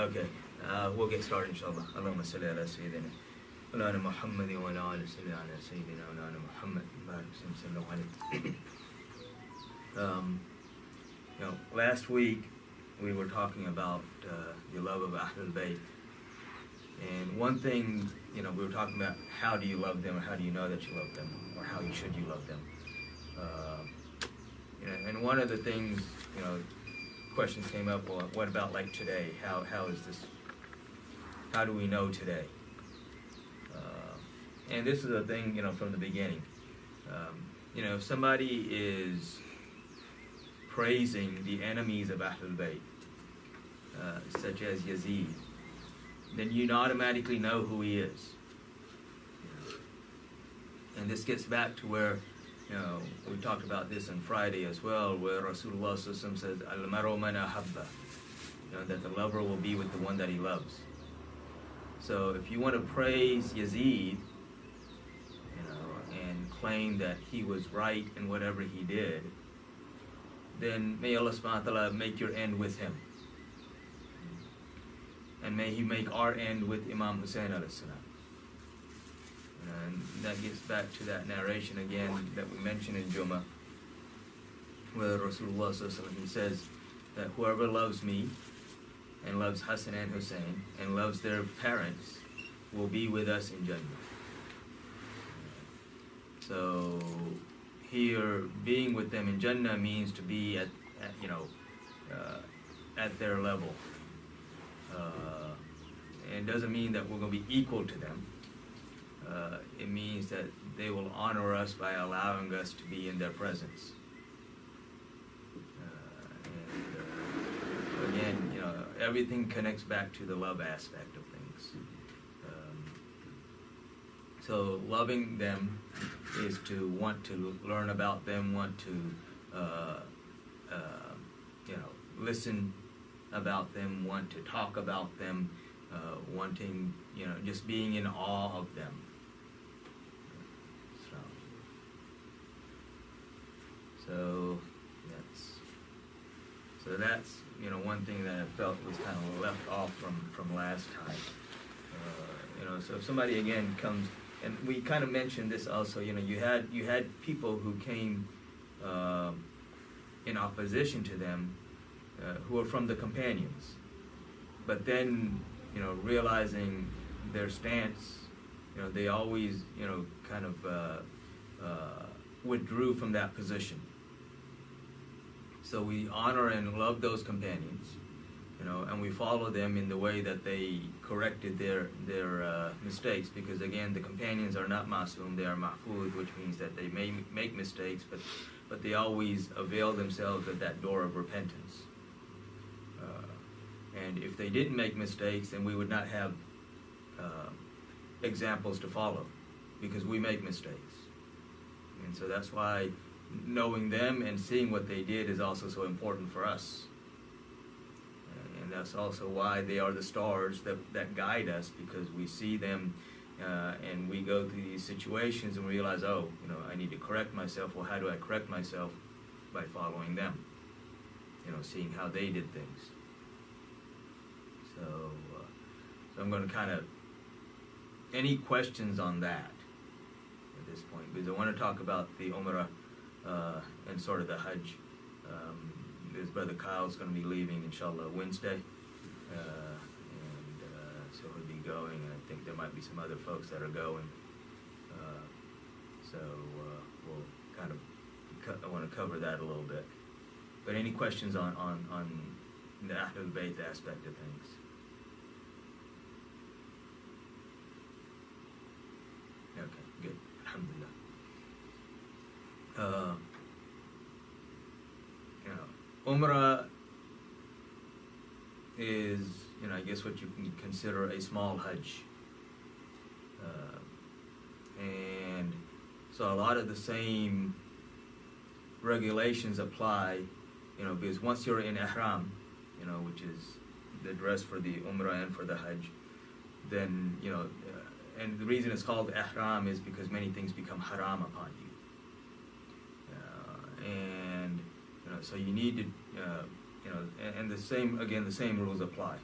Okay, we'll get started inshallah. Allahumma salli ala Sayyidina Ulana Muhammad wa ala ali salli ala Sayyidina Ulana Muhammad barik sallallahu alayhi. Last week we were talking about the love of Ahlul Bayt. And one thing, we were talking about how do you love them, or how do you know that you love them, or how should you love them. And one of the things, questions came up, well, what about like today? How is this, how do we know today? And this is a thing, from the beginning. If somebody is praising the enemies of Ahlul Bayt, such as Yazid, then you automatically know who he is. And this gets back to where, we talked about this on Friday as well, where Rasulullah says, Al-maru man ahabba, that the lover will be with the one that he loves. So if you want to praise Yazid, and claim that he was right in whatever he did, then may Allah subhanahu wa ta'ala make your end with him. And may he make our end with Imam Hussein alayhi salam. And that gets back to that narration again that we mentioned in Jummah, where Rasulullah he says that whoever loves me and loves Hassan and Hussein and loves their parents will be with us in Jannah. So here, being with them in Jannah means to be at their level. It doesn't mean that we're going to be equal to them. It means that they will honor us by allowing us to be in their presence. Again, everything connects back to the love aspect of things. So loving them is to want to learn about them, want to listen about them, want to talk about them, wanting, just being in awe of them. So that's one thing that I felt was kind of left off from last time. So if somebody again comes, and we kind of mentioned this also, you had people who came in opposition to them, who were from the companions, but then realizing their stance, they always kind of withdrew from that position. So we honor and love those companions, and we follow them in the way that they corrected their mistakes, because again, the companions are not masum, they are mahfud, which means that they may make mistakes, but they always avail themselves of that door of repentance. And if they didn't make mistakes, then we would not have examples to follow, because we make mistakes. And so that's why knowing them and seeing what they did is also so important for us. And that's also why they are the stars that guide us, because we see them and we go through these situations and realize, I need to correct myself. Well, how do I correct myself? By following them, seeing how they did things. So I'm going to kind of, any questions on that at this point? Because I want to talk about the Umrah and sort of the Hajj. His brother Kyle's going to be leaving, inshallah, Wednesday. So he'll be going, and I think there might be some other folks that are going. We'll kind of, I want to cover that a little bit. But any questions on the Ahlul Bayt aspect of things? Okay, good. Alhamdulillah. Umrah is, I guess what you can consider a small Hajj. And so a lot of the same regulations apply, because once you're in Ihram, which is the dress for the Umrah and for the Hajj, then, and the reason it's called Ihram is because many things become haram upon you. So you need to, and the same rules apply.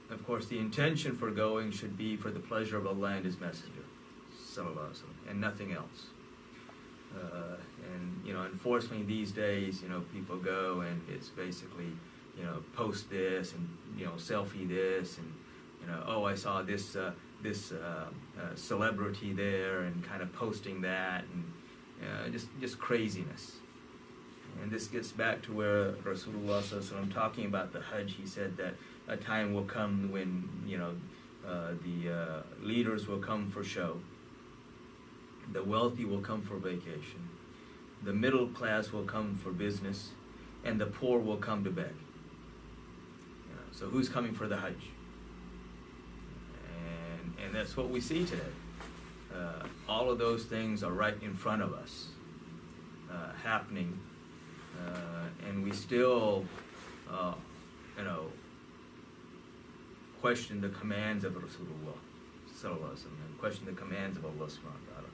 Of course, the intention for going should be for the pleasure of Allah and His Messenger, sallallahu alaihi wasallam, and nothing else. And unfortunately, these days, people go and it's basically, post this and selfie this and oh, I saw this celebrity there, and kind of posting that, and just craziness. And this gets back to where Rasulullah sallallahu alaihi wasallam, talking about the Hajj, he said that a time will come when the leaders will come for show, the wealthy will come for vacation, the middle class will come for business, and the poor will come to beg. So who's coming for the Hajj? And that's what we see today. All of those things are right in front of us, happening, and we still, question the commands of Rasulullah sallallahu alaihi wasallam, and question the commands of Allah subhanahu wa ta'ala.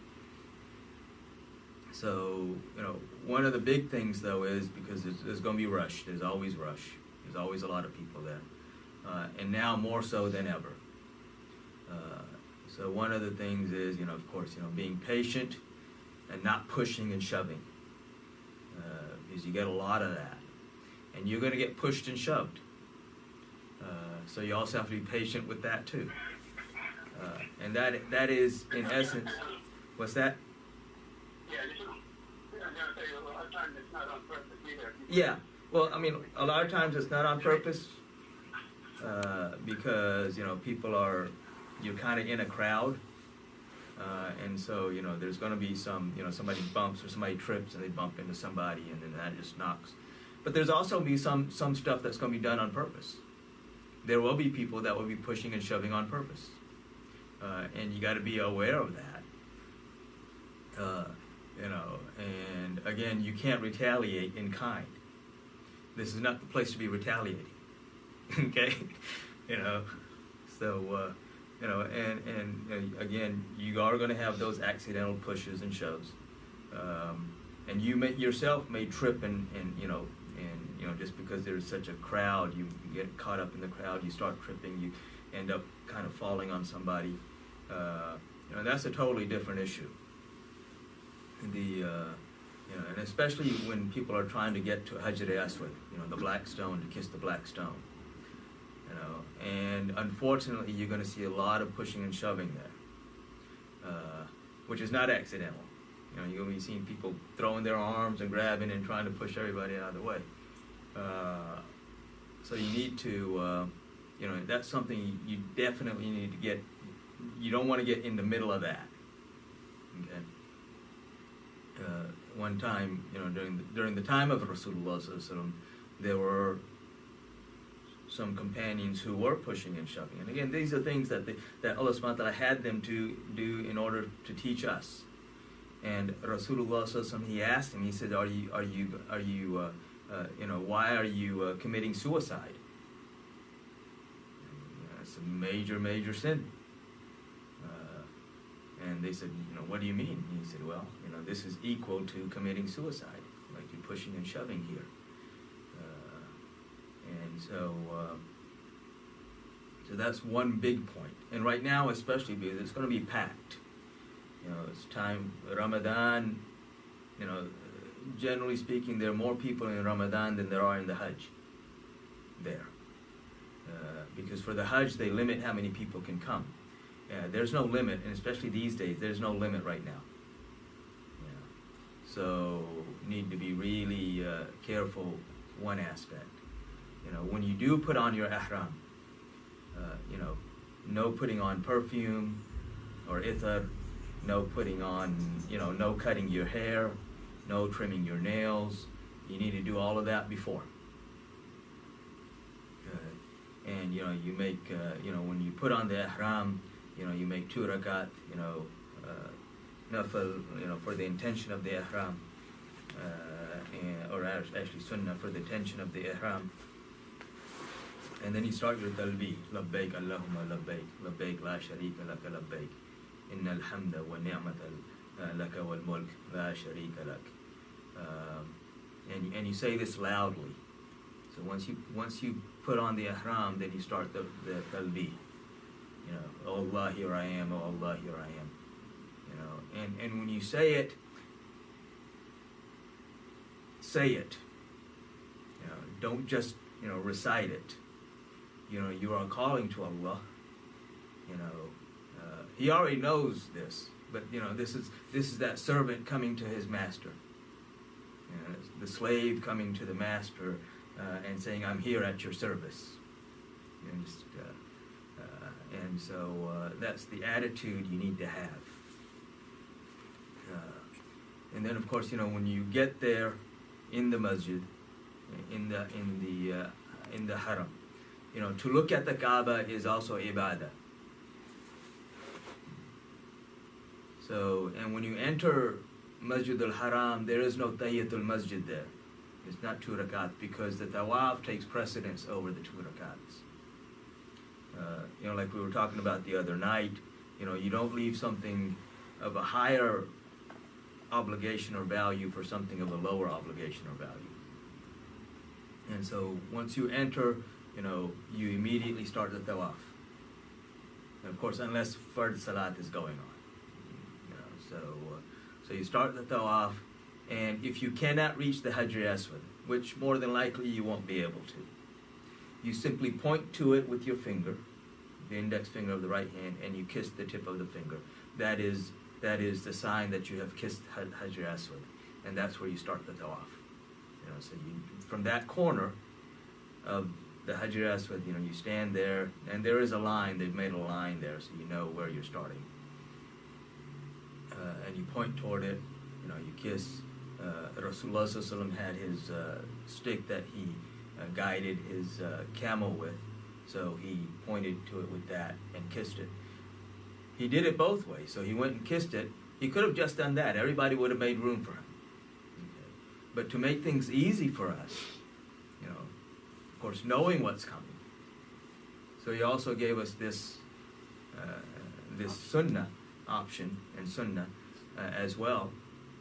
So, one of the big things though is, because there's going to be rush. There's always rush. There's always a lot of people there, and now more so than ever. So one of the things is, of course, being patient and not pushing and shoving, because you get a lot of that, and you're going to get pushed and shoved. So you also have to be patient with that too. And that is, in essence, what's that? Yeah, well, I mean, a lot of times it's not on purpose, because, people are, you're kind of in a crowd, and so, there's going to be some, somebody bumps or somebody trips and they bump into somebody, and then that just knocks. But there's also be some stuff that's going to be done on purpose. There will be people that will be pushing and shoving on purpose, and you got to be aware of that. And again, you can't retaliate in kind. This is not the place to be retaliating. Okay, so and again, you are going to have those accidental pushes and shoves, and you yourself may trip and just because there's such a crowd, you get caught up in the crowd, you start tripping, you end up kind of falling on somebody. That's a totally different issue. And especially when people are trying to get to Hajar Aswad, the black stone, to kiss the black stone. And unfortunately, you're going to see a lot of pushing and shoving there, which is not accidental. You're going to be seeing people throwing their arms and grabbing and trying to push everybody out of the way. So you need to, that's something you definitely need to get. You don't want to get in the middle of that. Okay. One time, during the time of Rasulullah sallallahu alaihi wasallam, there were some companions who were pushing and shoving. And again, these are things that Allah subhanahu wa ta'ala had them to do in order to teach us. And Rasulullah sallallahu alaihi wasallam, he asked him, he said, why are you committing suicide? It's a major, major sin. And they said, what do you mean? And he said, well, this is equal to committing suicide, like you're pushing and shoving here. And so that's one big point. And right now, especially because it's going to be packed. It's time, Ramadan, generally speaking, there are more people in Ramadan than there are in the Hajj there. Because for the Hajj, they limit how many people can come. There's no limit, and especially these days, there's no limit right now. So need to be really careful. One aspect, when you do put on your ihram, no putting on perfume or ithar, no putting on, no cutting your hair, no trimming your nails. You need to do all of that before. And you make, when you put on the ihram, you make 2 rakat, nafil, for the intention of the ihram, or actually sunnah for the intention of the ihram. And then you start your talbih, labbaik Allahumma labbaik, labbaik la sharika laka labbaik, innal hamda wa ni'mata laka wal mulk la sharika lak. And you say this loudly. So once you put on the ihram, then you start the talbih. You know, oh Allah, here I am. Oh Allah, here I am. You know, and when you say it. You know, don't just recite it. You know, you are calling to Allah. You know, He already knows this, but you know, this is that servant coming to his master. You know, the slave coming to the master and saying, "I'm here at your service." And so that's the attitude you need to have. And then, of course, you know, when you get there in the masjid, in the haram, you know, to look at the Kaaba is also ibadah. So, and when you enter Masjid al-Haram, there is no Tahiyatul Masjid there. It's not 2 rakat because the tawaf takes precedence over the 2 rakats. You know, like we were talking about the other night, you know, you don't leave something of a higher obligation or value for something of a lower obligation or value. And so once you enter, you know, you immediately start the tawaf. And of course, unless Fard Salat is going on. You know, so you start the tawaf, and if you cannot reach the Hajar Aswad, which more than likely you won't be able to, you simply point to it with your finger, the index finger of the right hand, and you kiss the tip of the finger. That is the sign that you have kissed Hajar Aswad, and that's where you start the tawaf. You know, so from that corner of the Hajar Aswad, you know, you stand there, and there is a line. They've made a line there, so you know where you're starting. And you point toward it. You know, you kiss. Rasulullah Sallallahu Alaihi Wasallam had his stick that he guided his camel with, so he pointed to it with that and kissed it. He did it both ways. So he went and kissed it. He could have just done that. Everybody would have made room for him. Okay. But to make things easy for us, you know, of course, knowing what's coming. So he also gave us this sunnah option and sunnah as well,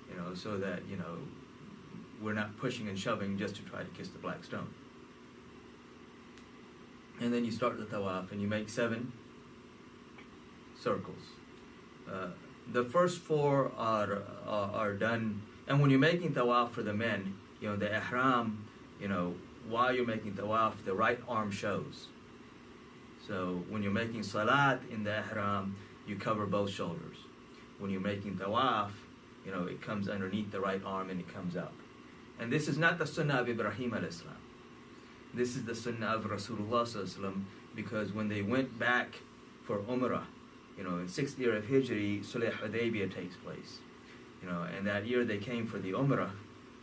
you know, so that, you know, we're not pushing and shoving just to try to kiss the black stone. And then you start the tawaf and you make 7 circles. The first 4 are done, and when you're making tawaf for the men, you know, the ihram, you know, while you're making tawaf, the right arm shows. So when you're making salat in the ihram, you cover both shoulders. When you're making tawaf, you know, it comes underneath the right arm and it comes up. And this is not the sunnah of Ibrahim alayhi salam. This is the sunnah of Rasulullah sallallahu alaihi wasallam, because when they went back for Umrah, you know, in 6th year of Hijri, Sulh Hudaybiyah takes place. You know, and that year they came for the Umrah,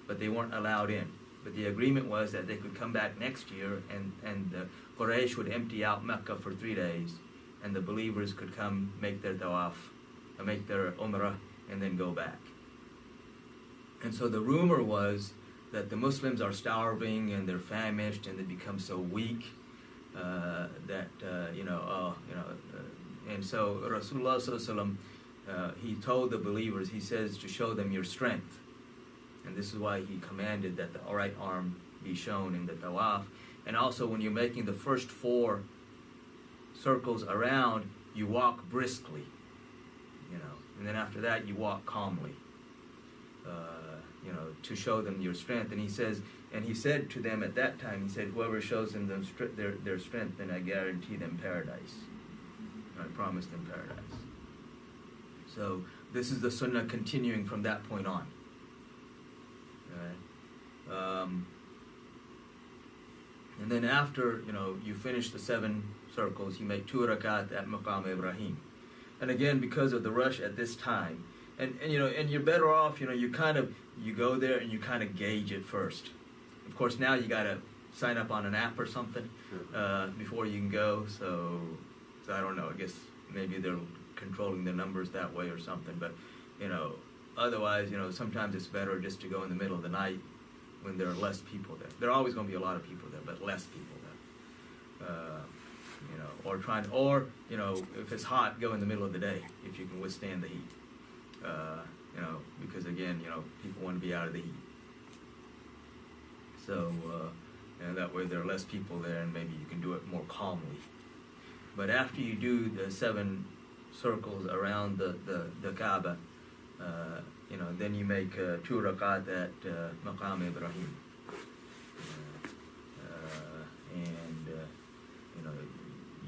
but they weren't allowed in. But the agreement was that they could come back next year, and the Quraysh would empty out Mecca for 3 days, and the believers could come make their tawaf, make their Umrah, and then go back. And so the rumor was that the Muslims are starving and they're famished and they become so weak and so Rasulullah Sallallahu Alaihi Wasallam, he told the believers, he says, to show them your strength. And this is why he commanded that the right arm be shown in the tawaf. And also when you're making the first 4 circles around, you walk briskly, you know, and then after that you walk calmly, you know, to show them your strength. And he says, and he said to them at that time, he said, whoever shows them their strength, then I guarantee them paradise. I promise them paradise. So this is the sunnah continuing from that point on. And then after, you know, you finish the 7 circles, you make 2 rakat at Maqam Ibrahim. And again, because of the rush at this time, and you know, and you're better off, you know, you go there and you kind of gauge it first. Of course, now you got to sign up on an app or something before you can go. So I don't know. I guess maybe they're controlling the numbers that way or something. But you know, otherwise, you know, sometimes it's better just to go in the middle of the night when there are less people there. There are always going to be a lot of people there, but less people there. You know, or you know, if it's hot, go in the middle of the day if you can withstand the heat. You know, because again, you know, people want to be out of the heat. So and that way there are less people there, and maybe you can do it more calmly. But after you do the 7 circles around the Kaaba, then you make 2 rakat at Maqam Ibrahim.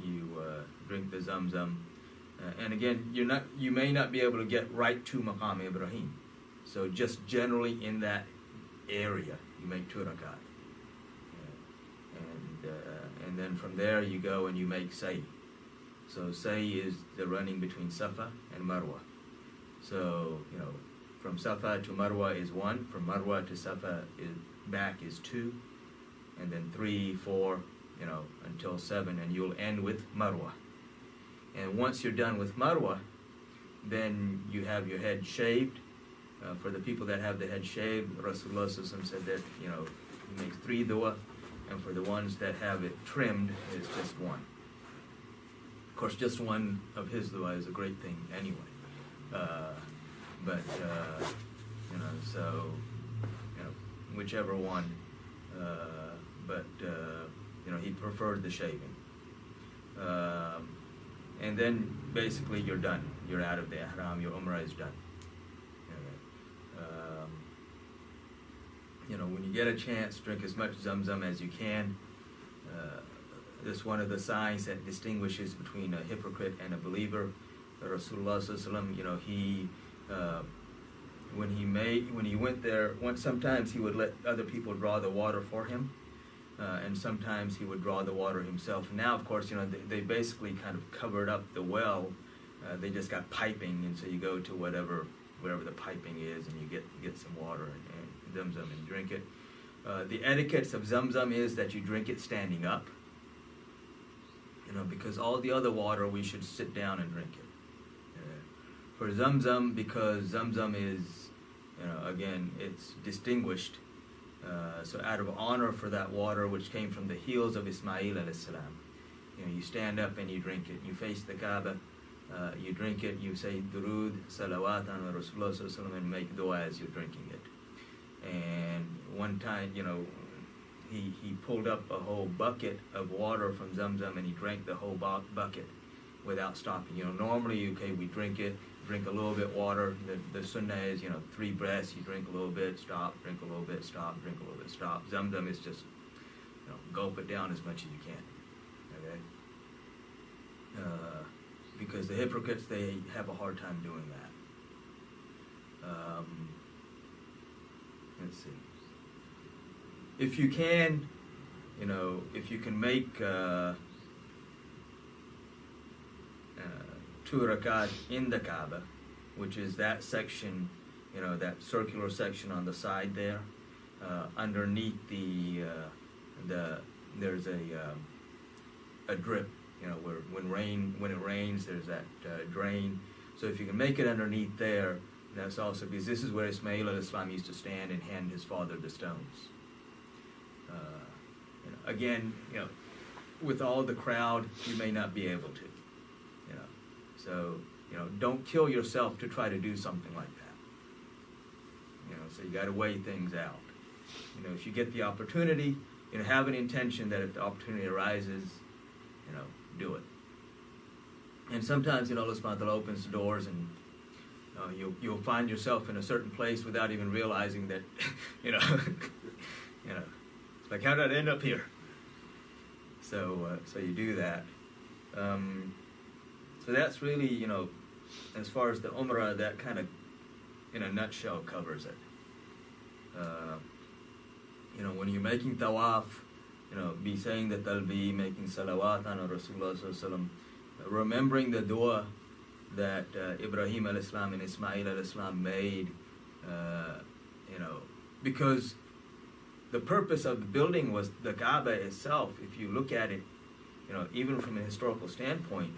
You drink the Zamzam. And again, you may not be able to get right to Maqam Ibrahim. So just generally in that area, you make 2 rakat. And then from there you go and you make Sa'i. So Sa'i is the running between Safa and Marwa. So, from Safa to Marwa is 1, from Marwa to Safa back is 2, and then 3, 4, until 7, and you'll end with Marwa. And once you're done with Marwa, then you have your head shaved. For the people that have the head shaved, Rasulullah said that, he makes 3 dua, and for the ones that have it trimmed, it's just 1. Of course, just 1 of his dua is a great thing anyway. Whichever one, he preferred the shaving. And then basically you're done. You're out of the ihram, your umrah is done. When you get a chance, drink as much Zamzam as you can. This is one of the signs that distinguishes between a hypocrite and a believer. Rasulullah when he went there, sometimes he would let other people draw the water for him, and sometimes he would draw the water himself. Now, of course, they basically kind of covered up the well. They just got piping, and so you go to wherever the piping is, and you get some water and Zamzam and drink it. The etiquettes of Zamzam is that you drink it standing up, because all the other water we should sit down and drink it. For Zamzam, because Zamzam is, again, it's distinguished. So out of honor for that water which came from the heels of Ismail alayhi salam, you stand up and you drink it. You face the Kaaba, you drink it, you say durood, salawat on Rasulullah sallallahu alaihi wasallam, and make dua as you're drinking it. And one time, he pulled up a whole bucket of water from Zamzam and he drank the whole bucket without stopping. Normally, we drink a little bit water. The sunnah is, 3 breaths, you drink a little bit, stop, drink a little bit, stop, drink a little bit, stop. Zamzam is just, gulp it down as much as you can. Okay? Because the hypocrites, they have a hard time doing that. Let's see. If you can, if you can make 2 rakat in the Kaaba, which is that section, that circular section on the side there, underneath there's a drip, where when it rains, there's that drain. So if you can make it underneath there, that's also because this is where Ismail alayhi salam used to stand and hand his father the stones. Again, with all the crowd, you may not be able to. So don't kill yourself to try to do something like that. So you got to weigh things out. If you get the opportunity, have an intention that if the opportunity arises, do it. And sometimes, Allah subhanahu wa ta'ala opens the doors and you'll find yourself in a certain place without even realizing that, like, how did I end up here? So you do that. So that's really, as far as the Umrah, that kind of, in a nutshell, covers it. When you're making tawaf, be saying the talbi, making salawat on Rasulullah sallallahu alaihi wasallam, remembering the dua that Ibrahim alayhi salam and Ismail alayhi salam made, because the purpose of the building was the Kaaba itself. If you look at it, even from a historical standpoint,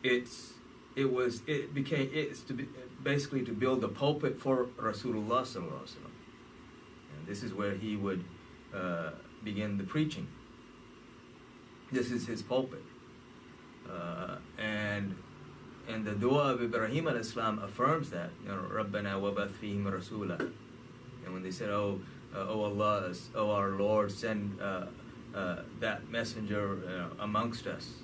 it's basically to build the pulpit for Rasulullah sallallahu alaihi wasallam. And this is where he would begin the preaching. This is his pulpit. And the dua of Ibrahim alayhi salam affirms that, Rabbana wa bath fihim rasula. And when they said, O Allah, O our Lord, send that messenger amongst us.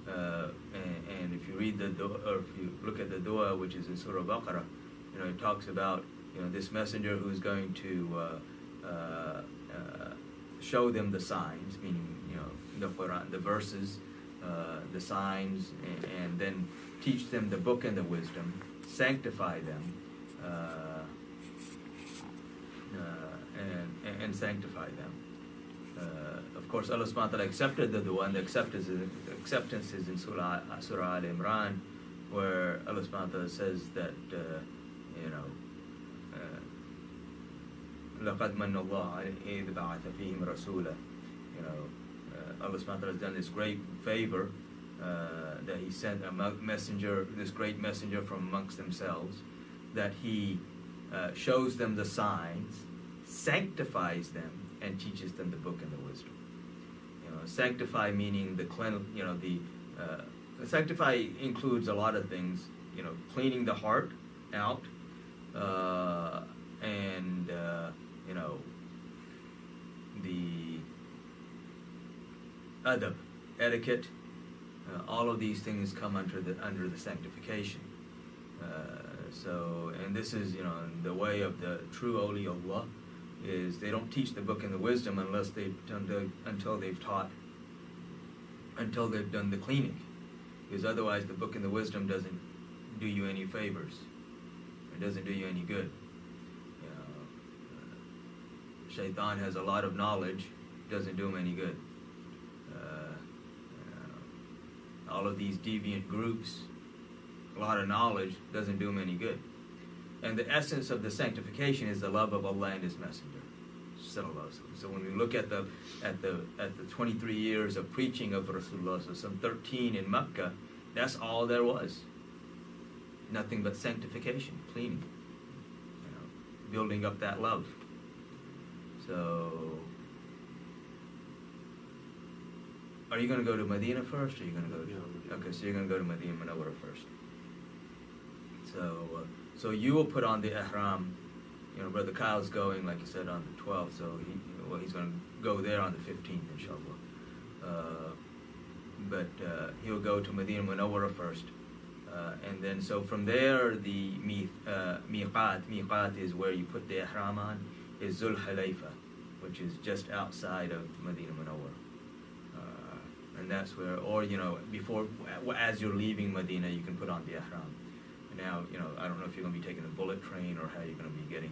And if you read the dua, or if you look at the dua, which is in Surah Baqarah, it talks about this messenger who's going to show them the signs, meaning the Quran, the verses, the signs, and then teach them the book and the wisdom, sanctify them, and sanctify them. Of course, Allah subhanahu wa ta'ala accepted the dua, and the acceptance is in Surah Al Imran, where Allah subhanahu wa ta'ala says that, لَقَدْ مَنَّ اللَّهُ إِذْ بَعَثَ فِيهِمْ رَسُولًا. Allah subhanahu wa ta'ala has done this great favor, that He sent a messenger, this great messenger from amongst themselves, that He shows them the signs, sanctifies them, and teaches them the book and the wisdom. Sanctify meaning sanctify includes a lot of things. Cleaning the heart out, and the adab, etiquette. All of these things come under the sanctification. And this is the way of the true awliya is they don't teach the book and the wisdom until they've done the cleaning, because otherwise the book and the wisdom doesn't do you any favors. It doesn't do you any good. Shaitan has a lot of knowledge, doesn't do him any good. All of these deviant groups, a lot of knowledge doesn't do them any good. And the essence of the sanctification is the love of Allah and His Messenger. So when we look at the 23 years of preaching of Rasulullah, so some 13 in Mecca, that's all there was. Nothing but sanctification, cleaning, building up that love. So, are you going to go to Medina first, or are you going to go to... Okay, so you're going to go to Medina Munawwara first. So you will put on the ihram. Brother Kyle's going, like you said, on the 12th, so he's going to go there on the 15th, inshallah. But he'll go to Medina Munawwara first. And then, so from there, the miqat is where you put the ihram on, is Zul Hulayfa, which is just outside of Medina Munawwara. And that's where, or, before, as you're leaving Medina, you can put on the ihram. Now, I don't know if you're going to be taking the bullet train or how you're going to be getting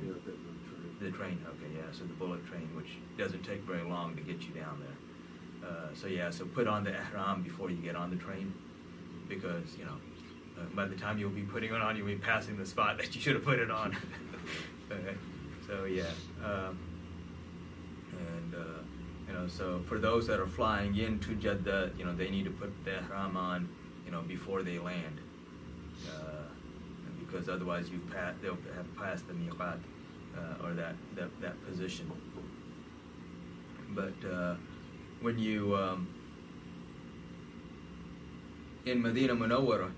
the train. Okay, yeah, so the bullet train, which doesn't take very long to get you down there. So put on the ihram before you get on the train, because, by the time you'll be putting it on, you'll be passing the spot that you should have put it on. Okay. So, yeah. So for those that are flying into Jeddah, they need to put the ihram on, before they land. Because otherwise they'll have passed the miqat, or that position. But when you in Medina Munawwara,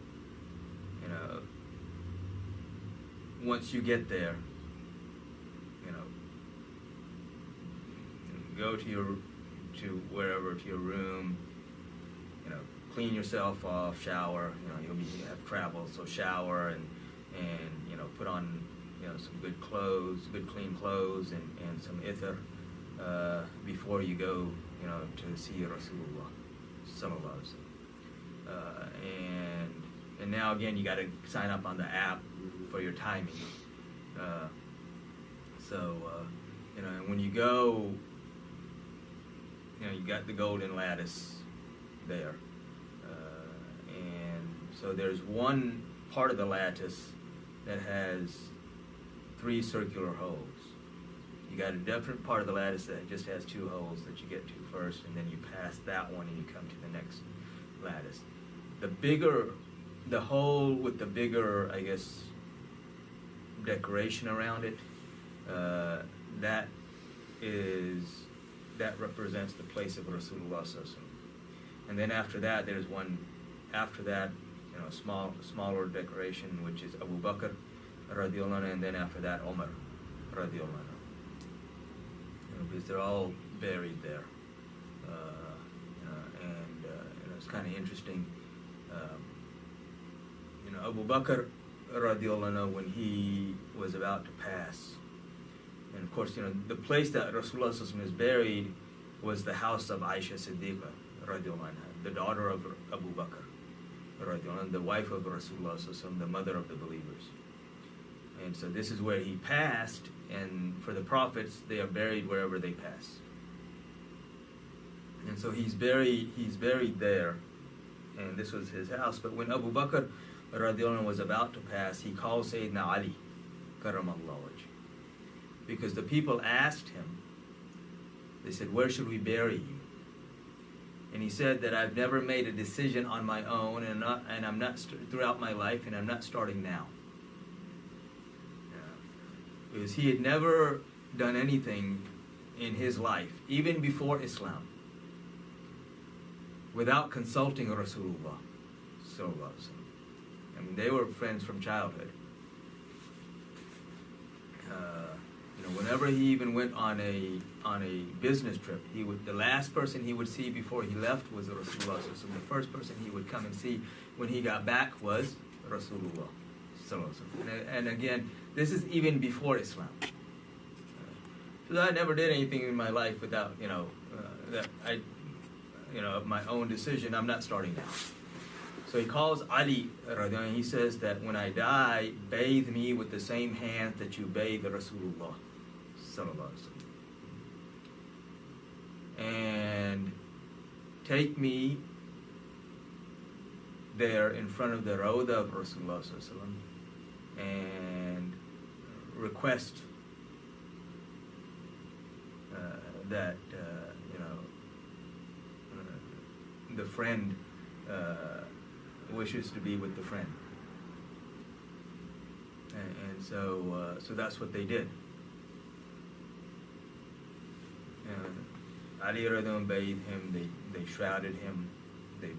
once you get there, go to your room, clean yourself off, shower. You'll have travel, so shower and put on some good clothes, good clean clothes, and some ithar before you go to see Rasulullah sallallahu alaihi wasallam. And now again you got to sign up on the app for your timing. And when you go, you got the golden lattice there, and so there's one part of the lattice that has 3 circular holes. You got a different part of the lattice that just has 2 holes that you get to first, and then you pass that one and you come to the next lattice. The hole with the bigger, I guess, decoration around it, that represents the place of Rasulullah sallallahu alaihi wasallam. And then after that, there's one after that, smaller decoration, which is Abu Bakr radiallahu anhu, and then after that Umar radiallahu anhu. because they're all buried there. And it's kind of interesting. Abu Bakr radiallahu anhu, when he was about to pass, and of course, the place that Rasulullah sallallahu alaihi wasallam is buried was the house of Aisha Siddiqa radiallahu anha, the daughter of Abu Bakr radiallahu anhu, the wife of Rasulullah sallallahu alaihi wasallam, the mother of the believers. And so this is where he passed, and for the prophets, they are buried wherever they pass. And so he's buried there, and this was his house. But when Abu Bakr radiallahu anhu was about to pass, he called Sayyidina Ali karamallahu wajh, because the people asked him, they said, where should we bury you? And he said that I've never made a decision on my own, and I'm not throughout my life, and I'm not starting now. Because he had never done anything in his life, even before Islam, without consulting Rasulullah sallallahu alaihi wasallam. I mean, they were friends from childhood. Whenever he even went on a business trip, the last person he would see before he left was Rasulullah. So the first person he would come and see when he got back was Rasulullah. And again, this is even before Islam. So I never did anything in my life without that I of my own decision. I'm not starting now. So he calls Ali, and he says that when I die, bathe me with the same hand that you bathe Rasulullah sallallahu alaihi wasallam, and take me there in front of the Rawda of Rasulullah sallallahu alaihi wasallam, and request that the friend wishes to be with the friend, and so that's what they did. Ali radhiyallahu anhu bathed him, they shrouded him, they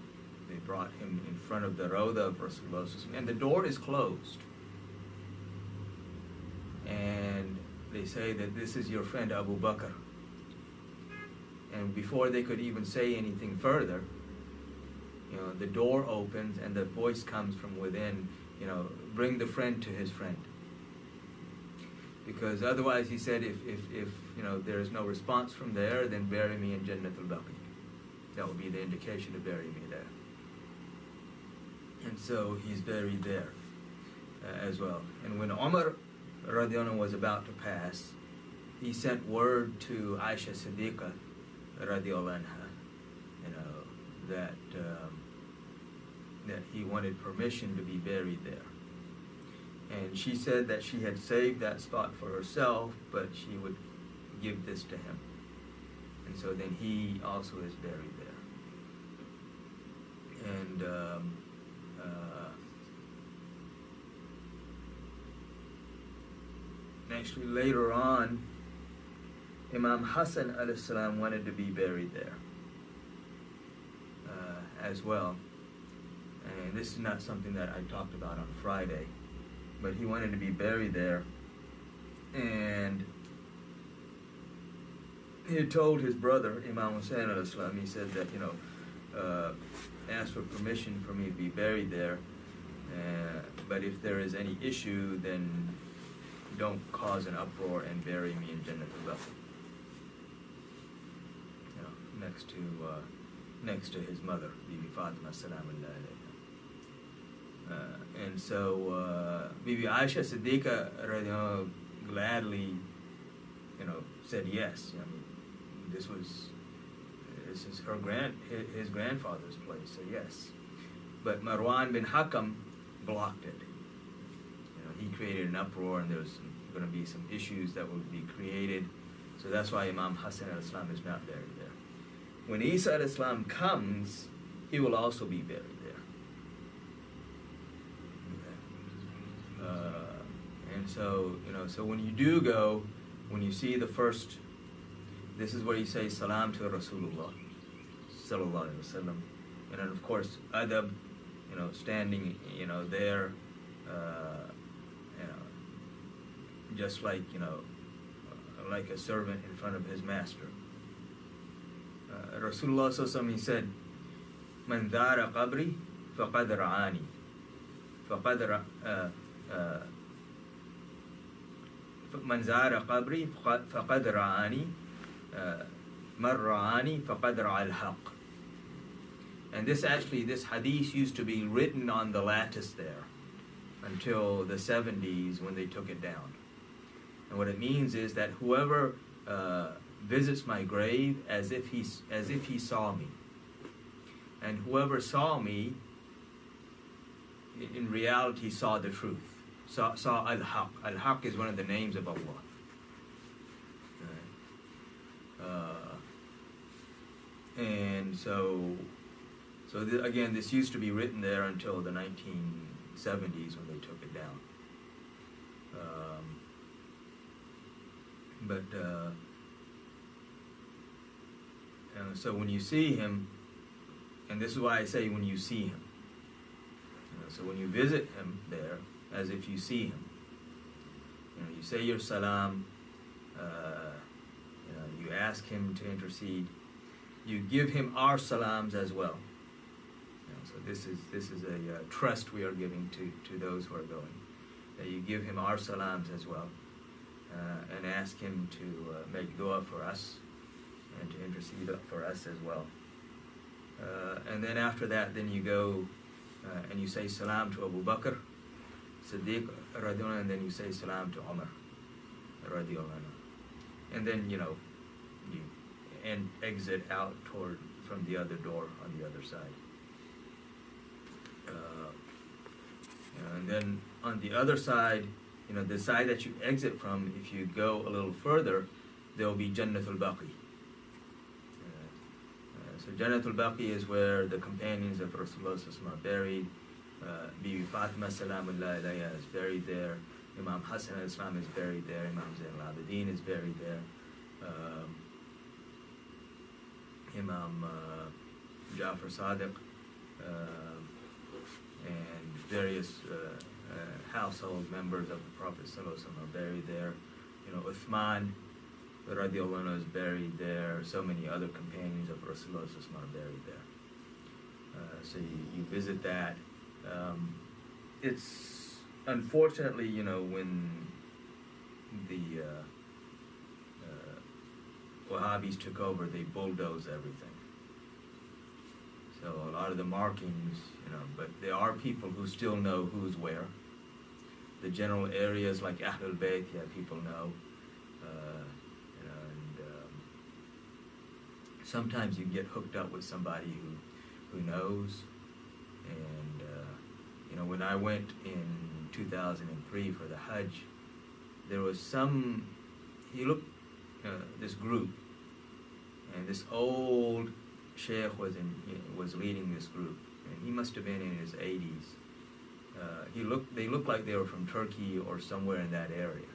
brought him in front of the Rawda of Rasulullah, and the door is closed. And they say that this is your friend Abu Bakr. And before they could even say anything further, the door opens and the voice comes from within, bring the friend to his friend. Because otherwise, he said, if there is no response from there, then bury me in Jannat al-Baqi. That will be the indication to bury me there. And so he's buried there as well. And when Umar radiallahu anhu was about to pass, he sent word to Aisha Siddiqa radiallahu anha, that he wanted permission to be buried there. And she said that she had saved that spot for herself, but she would give this to him. And so then he also is buried there. And actually later on, Imam Hassan alayhi salam wanted to be buried there as well. And this is not something that I talked about on Friday, but he wanted to be buried there. And he had told his brother, Imam Hussein alayhi salam, he said that, ask for permission for me to be buried there, but if there is any issue, then don't cause an uproar and bury me in Jannat al-Baqi. Next to his mother, Bibi Fatima salamullah alayha. And so Bibi Aisha Siddiqa gladly, said yes. This is his grandfather's place, so yes. But Marwan bin Hakam blocked it. He created an uproar, and there's going to be some issues that would be created. So that's why Imam Hassan al-Islam is not buried there. When Isa al-Islam comes, he will also be buried there. And so, so when you do go, when you see the first, this is where you say salam to Rasulullah sallallahu alaihi wasallam, and then of course adab, standing, there, just like like a servant in front of his master. Rasulullah sallallahu alaihi wasallam, he said, "Man dhara qabri faqad ra'ani, man zara qabri faqad ra'ani, man ra'ani faqad ra'al haqq." And this hadith used to be written on the lattice there until the 70s when they took it down. And what it means is that whoever visits my grave as if he saw me, and whoever saw me in reality saw the truth, saw al-haq. Al-haq is one of the names of Allah. And so again, this used to be written there until the 1970s when they took it down. So when you see him, and this is why I say when you see him. So when you visit him there, as if you see him, you say your salam, you ask him to intercede, you give him our salams as well. So this is a trust we are giving to those who are going. You give him our salams as well, and ask him to make dua for us and to intercede for us as well. And then after that, then you go and you say salam to Abu Bakr Siddiq radiallahu, and then you say salam to Umar radiallahu, and then you exit out from the other door on the other side. And then on the other side, the side that you exit from, if you go a little further, there will be Jannatul Baqi. So Jannatul Baqi is where the companions of Rasulullah are buried. Bibi Fatima Salamullah alayha is buried there. Imam Hassan al-Islam is buried there. Imam Zain al-Abidin is buried there. Imam Jafar Sadiq and various household members of the Prophet ﷺ are buried there. Uthman radiallahu anhu is buried there. So many other companions of Rasulullah ﷺ are buried there. So you visit that. It's unfortunately, when the Wahhabis took over, they bulldozed everything. So a lot of the markings, but there are people who still know who's where. The general areas like Ahlul Bayt, people know. Sometimes you get hooked up with somebody who knows. And when I went in 2003 for the Hajj, there was this group, and this old sheikh was leading this group, and he must have been in his 80s. They looked like they were from Turkey or somewhere in that area,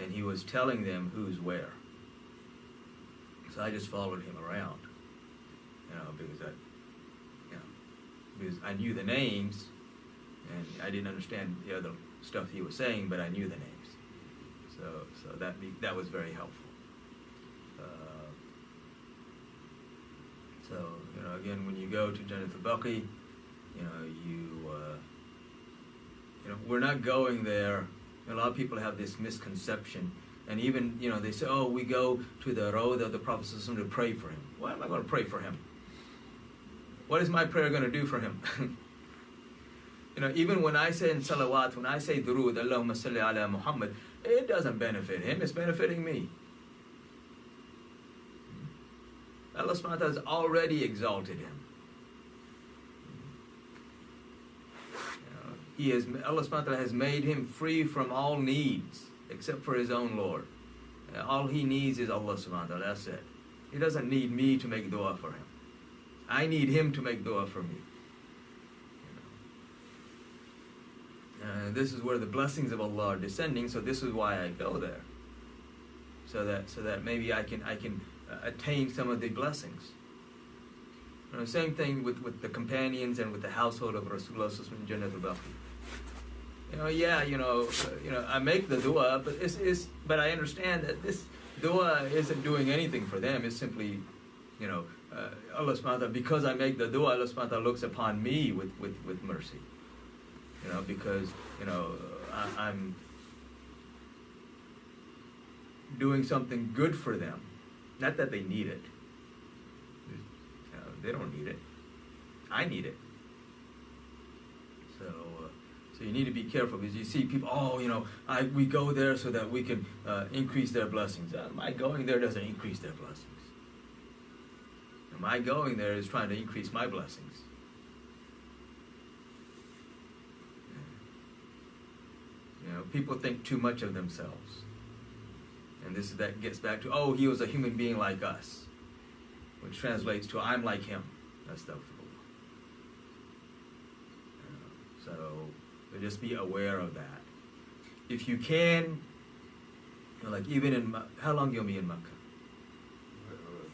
and he was telling them who's where. So I just followed him around, because I knew the names, and I didn't understand the other stuff he was saying, but I knew the names. So that was very helpful. Again, when you go to Jannatul Baqi, we're not going there. A lot of people have this misconception, and even they say, "Oh, we go to the road of the Prophet ﷺ to pray for him." Why am I going to pray for him? What is my prayer going to do for him? Even when I say in salawat, when I say durood, Allahumma salli ala Muhammad, it doesn't benefit him, it's benefiting me. Allah subhanahu wa ta'ala has already exalted him. Allah subhanahu wa ta'ala has made him free from all needs, except for his own Lord. All he needs is Allah subhanahu wa ta'ala, that's it. He doesn't need me to make dua for him. I need him to make dua for me. This is where the blessings of Allah are descending, so this is why I go there. So that maybe I can attain some of the blessings. Same thing with the companions and with the household of Rasulullah in Jannatul Baqi. I make the dua, but but I understand that this dua isn't doing anything for them. It's simply, Allah subhanahu wa ta'ala, because I make the dua, Allah subhanahu wa ta'ala looks upon me with mercy. Because, I'm doing something good for them. Not that they need it. They don't need it. I need it. So you need to be careful, because you see people, we go there so that we can increase their blessings. My going there doesn't increase their blessings. My going there is trying to increase my blessings. People think too much of themselves. And that gets back to, he was a human being like us, which translates to, I'm like him. That's the So just be aware of that. If you can, like even in, how long you'll be in Mecca?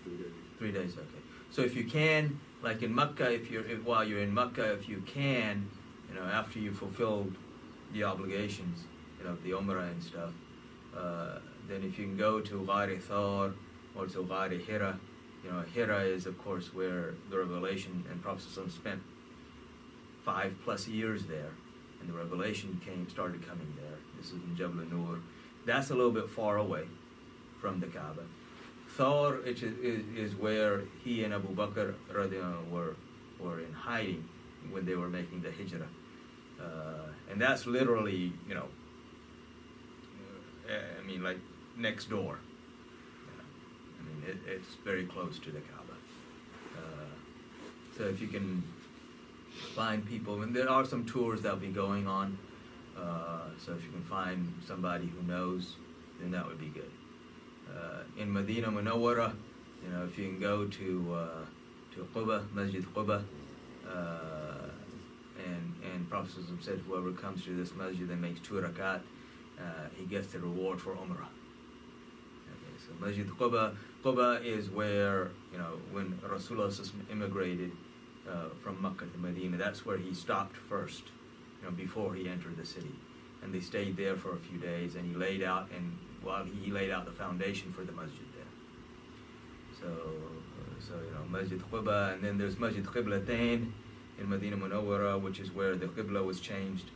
3 days. 3 days, okay. So if you can, like in Mecca, while you're in Mecca, if you can, after you fulfilled the obligations, the Umrah and stuff, then if you can go to Ghari Thawr or to Ghari Hira, Hira is of course where the revelation, and Prophet ﷺ spent 5+ years there, and the revelation started coming there. This is in Jabal Nur. That's a little bit far away from the Kaaba. Thawr is where he and Abu Bakr were in hiding when they were making the hijrah. And that's literally, like next door. It's very close to the Kaaba. So if you can find people, and there are some tours that'll be going on, so if you can find somebody who knows, then that would be good. In Medina Munawwara, if you can go to Quba, Masjid Quba, and Prophet said, whoever comes to this masjid and makes 2 rakat, he gets the reward for Umrah. Okay, so Masjid Quba is where, when Rasulullah immigrated from Makkah to Medina, that's where he stopped first, before he entered the city. And they stayed there for a few days, and he laid out the foundation for the masjid there. So Masjid Quba, and then there's Masjid Qiblatain in Medina Munawwara, which is where the Qibla was changed.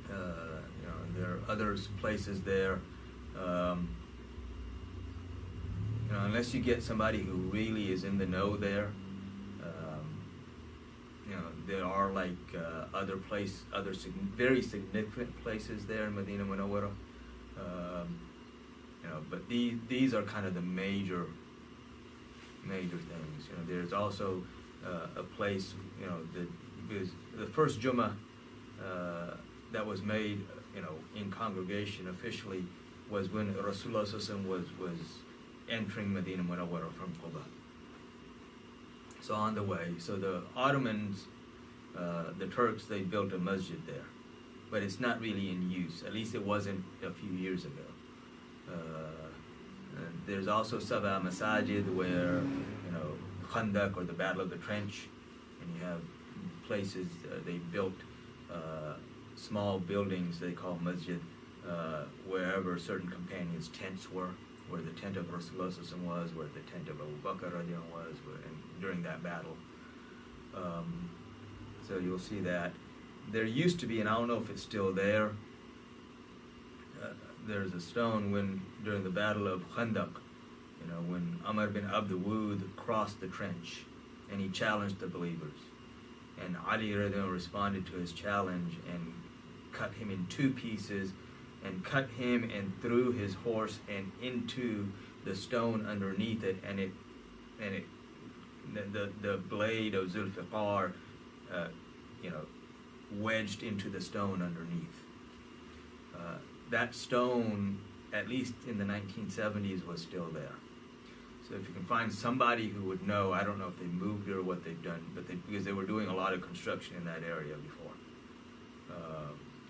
There are other places there. Unless you get somebody who really is in the know there, there are very significant places there in Medina Munawwara. But these are kind of the major things. There's also a place, the first Jummah that was made, in congregation officially, was when Rasulullah was entering Medina Munawwara from Quba. So on the way, so the Ottomans, the Turks, they built a masjid there, but it's not really in use. At least it wasn't a few years ago. There's also Saba Masajid, where Khandak, or the Battle of the Trench, and you have places they built small buildings they call masjid, wherever certain companions' tents were, where the tent of Rasulullah was, where the tent of Abu Bakr was, during that battle. So you'll see that. There used to be, and I don't know if it's still there, there's a stone during the Battle of Khandak, when Amr bin Abd Wud crossed the trench and he challenged the believers. And Ali responded to his challenge and cut him in 2 pieces, and cut him and threw his horse and into the stone underneath it, and the blade of Zulfiqar wedged into the stone underneath. That stone, at least in the 1970s, was still there. So if you can find somebody who would know, I don't know if they moved or what they've done, because they were doing a lot of construction in that area before.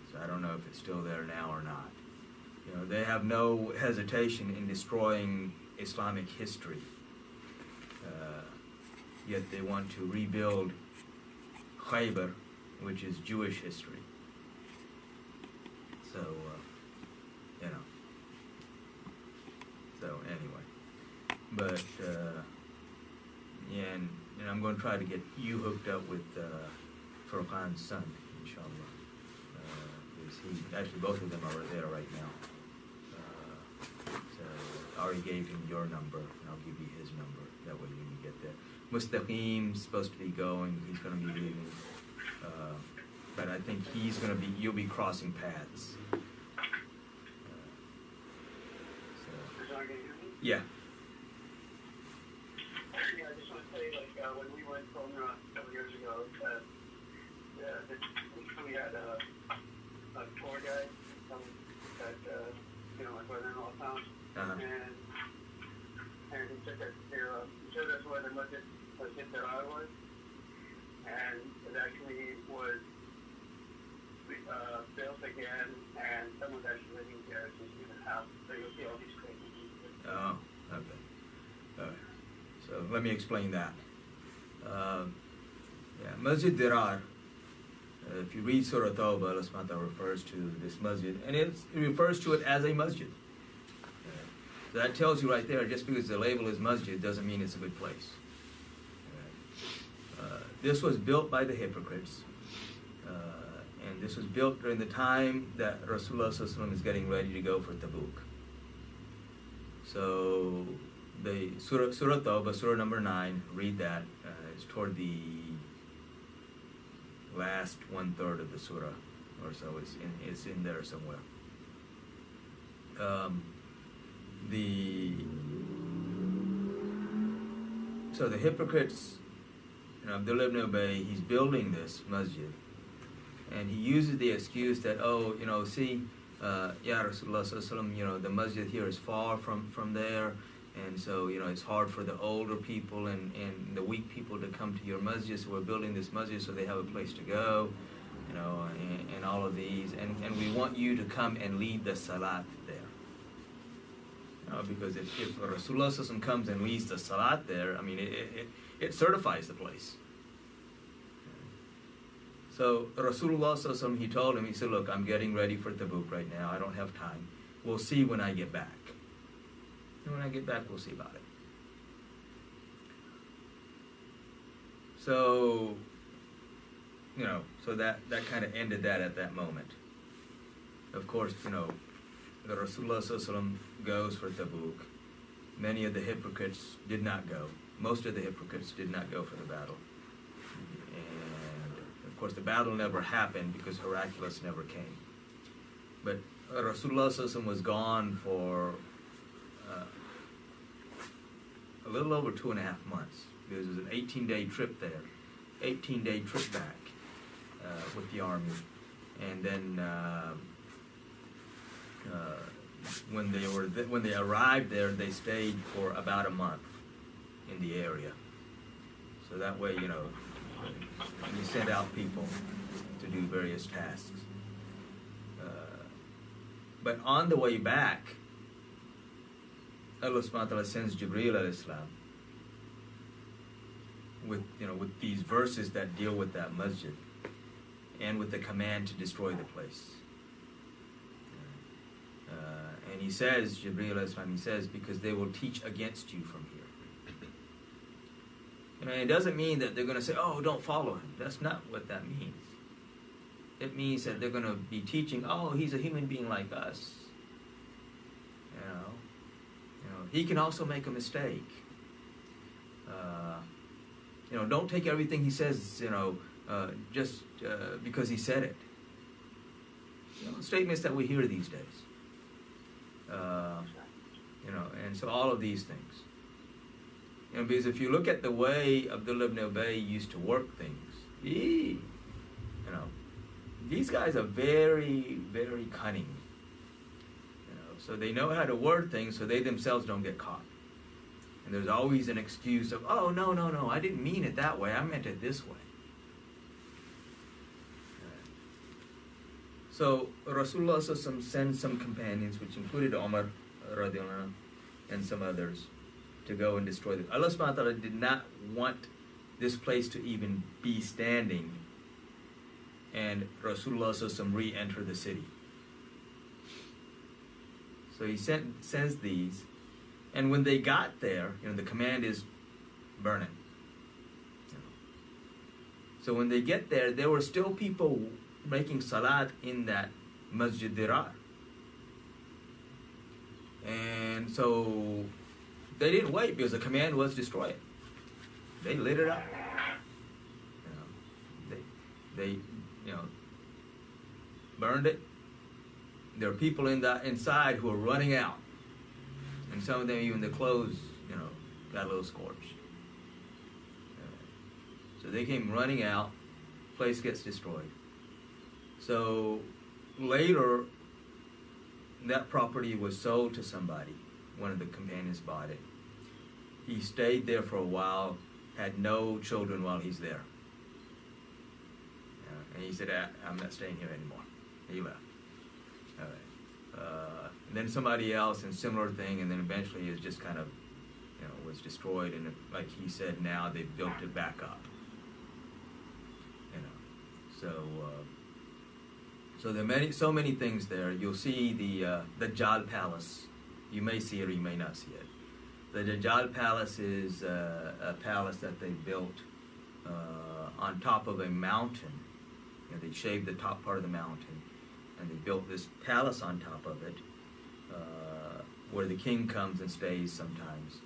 So I don't know if it's still there now or not. They have no hesitation in destroying Islamic history. Yet they want to rebuild Khaybar, which is Jewish history. So, you know. So anyway, but yeah, and I'm going to try to get you hooked up with Furqan's son, inshallah. Because actually both of them are there right now. So I already gave him your number, and I'll give you his number. That way when you get there. Mustaqim's supposed to be going. He's going to be leaving. But I think you'll be crossing paths. Yeah. Yeah, I just want to say, like, when we went from several years ago, we had a tour guide that, my brother-in-law found, and he took us to, he showed us where the Masjid Darar was, and it actually was built again, and someone's actually living there, it's just in a house, so you'll see all these crazy people. Oh, okay. All right. So let me explain that. Masjid Dirar, if you read Surah Tawbah, Allah subhanahu wa ta'ala refers to this masjid, and it refers to it as a masjid. So that tells you right there, just because the label is masjid doesn't mean it's a good place. This was built by the hypocrites, and this was built during the time that Rasulullah sallallahu alaihi wasallam is getting ready to go for Tabuk. So the Surah Tawbah, Surah number 9, read that. It's toward the last 1/3 of the Surah, or so. It's in there somewhere. So the hypocrites, Abdullah ibn Ubay, he's building this masjid, and he uses the excuse that, Ya Rasulullah sallallahu alaihi wasallam, the masjid here is far from there, and so, it's hard for the older people and the weak people to come to your masjid, so we're building this masjid so they have a place to go, and all of these, and we want you to come and lead the salat there. Because if Rasulullah sallallahu alaihi wasallam comes and leads the salat there, it certifies the place. So Rasulullah sallallahu alaihi wasallam, he told him, he said, look, I'm getting ready for Tabuk right now. I don't have time. We'll see when I get back. And when I get back, we'll see about it. So, so that kind of ended that at that moment. Of course, the Rasulullah sallallahu alaihi wasallam goes for Tabuk. Many of the hypocrites did not go. Most of the hypocrites did not go for the battle. Of course, the battle never happened because Heraclius never came. But Rasulullah sallallahu alaihi wasallam was gone for a little over 2.5 months. Because it was an 18-day trip there, 18-day trip back with the army. And then when they arrived there, they stayed for about a month in the area. So that way, you send out people to do various tasks. But on the way back, Allah subhanahu wa ta'ala sends Jibreel alayhi salam with these verses that deal with that masjid and with the command to destroy the place. And he says, Jibreel alayhi salam, he says, because they will teach against you from here. It doesn't mean that they're going to say, oh, don't follow him. That's not what that means. It means that they're going to be teaching, oh, he's a human being like us. He can also make a mistake. Don't take everything he says, just because he said it. Statements that we hear these days. And so all of these things. Because if you look at the way Abdullah ibn Ubay used to work things, these guys are very, very cunning. So they know how to word things so they themselves don't get caught. And there's always an excuse of, oh, no, I didn't mean it that way. I meant it this way. So Rasulullah sent some companions, which included Umar radiallahu anhu, and some others, to go and destroy them. Allah subhanahu wa ta'ala did not want this place to even be standing and Rasulullah re-enter the city. So he sends these, and when they got there, the command is burn it. So when they get there were still people making salat in that Masjid Dirar. And so they didn't wait because the command was destroy it. They lit it up. They burned it. There were people inside who were running out. And some of them, even the clothes, got a little scorched. So they came running out. Place gets destroyed. So later, that property was sold to somebody. One of the companions bought it. He stayed there for a while, had no children while he's there. And he said, I'm not staying here anymore. He left. All right. Then somebody else, and similar thing, and then eventually it just kind of, was destroyed. And like he said, now they've built it back up. So there are so many things there. You'll see the Dajjal Palace. You may see it or you may not see it. The Dajjal Palace is a palace that they built on top of a mountain. They shaved the top part of the mountain, and they built this palace on top of it, where the king comes and stays sometimes.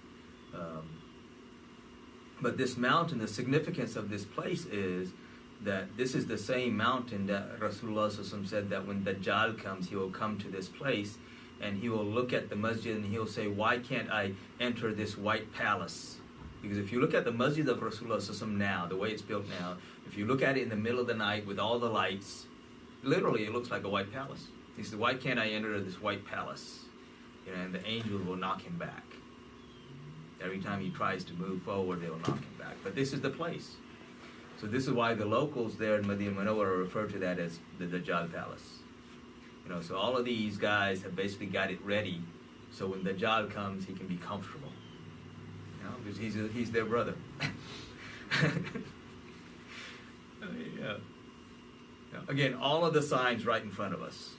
But this mountain, the significance of this place is that this is the same mountain that Rasulullah said that when Dajjal comes, he will come to this place and he will look at the masjid and he'll say, why can't I enter this white palace? Because if you look at the masjid of Rasulullah now, the way it's built now, if you look at it in the middle of the night with all the lights, literally it looks like a white palace. He said, why can't I enter this white palace? And the angels will knock him back. Every time he tries to move forward, they will knock him back. But this is the place. So this is why the locals there in Medina Munawwara refer to that as the Dajjal Palace. So all of these guys have basically got it ready, so when Dajjal comes, he can be comfortable. Because he's their brother. Yeah. Again, all of the signs right in front of us.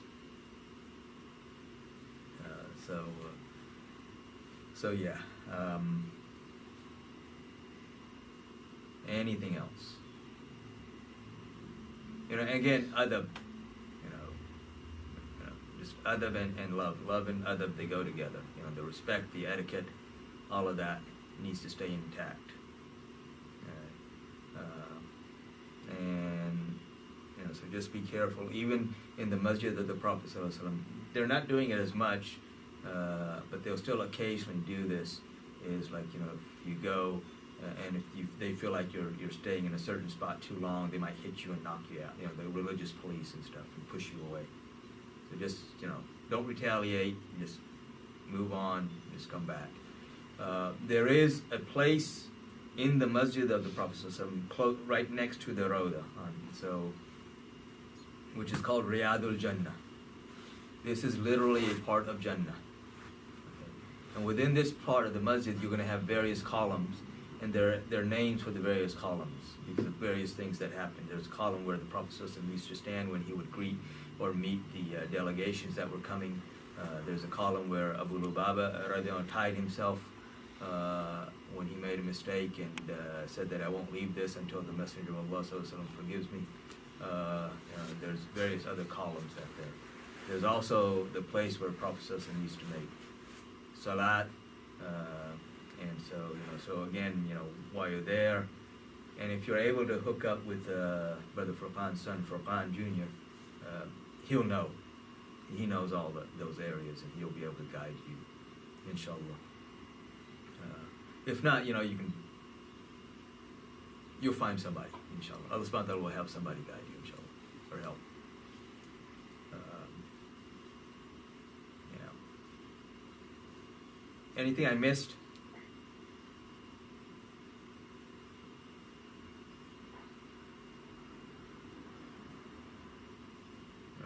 So yeah. Anything else? Again, adab. Just adab and love. Love and adab, they go together. The respect, the etiquette, all of that needs to stay intact. And so just be careful. Even in the masjid of the Prophet ﷺ, they're not doing it as much, but they'll still occasionally do this. Is like if you go and if they feel like you're staying in a certain spot too long, they might hit you and knock you out. The religious police and stuff, and push you away. So just don't retaliate. Just move on. Just come back. There is a place in the masjid of the Prophet ﷺ, right next to the Rawdah, which is called Riyadul Jannah. This is literally a part of Jannah. Okay. And within this part of the masjid, you're going to have various columns, and there are names for the various columns because of various things that happened. There's a column where the Prophet ﷺ used to stand when he would greet or meet the delegations that were coming. There's a column where Abu Lubaba tied himself when he made a mistake and said that I won't leave this until the Messenger of Allah forgives me. There's various other columns out there. There's also the place where Prophet used to make salat, and so again, while you're there, and if you're able to hook up with Brother Furqan's son, Furqan Jr., he'll know. He knows all those areas, and he'll be able to guide you, inshallah. If not, you'll find somebody, inshallah. Allah subhanahu wa ta'ala will have somebody guide you, inshallah, or help. Anything I missed?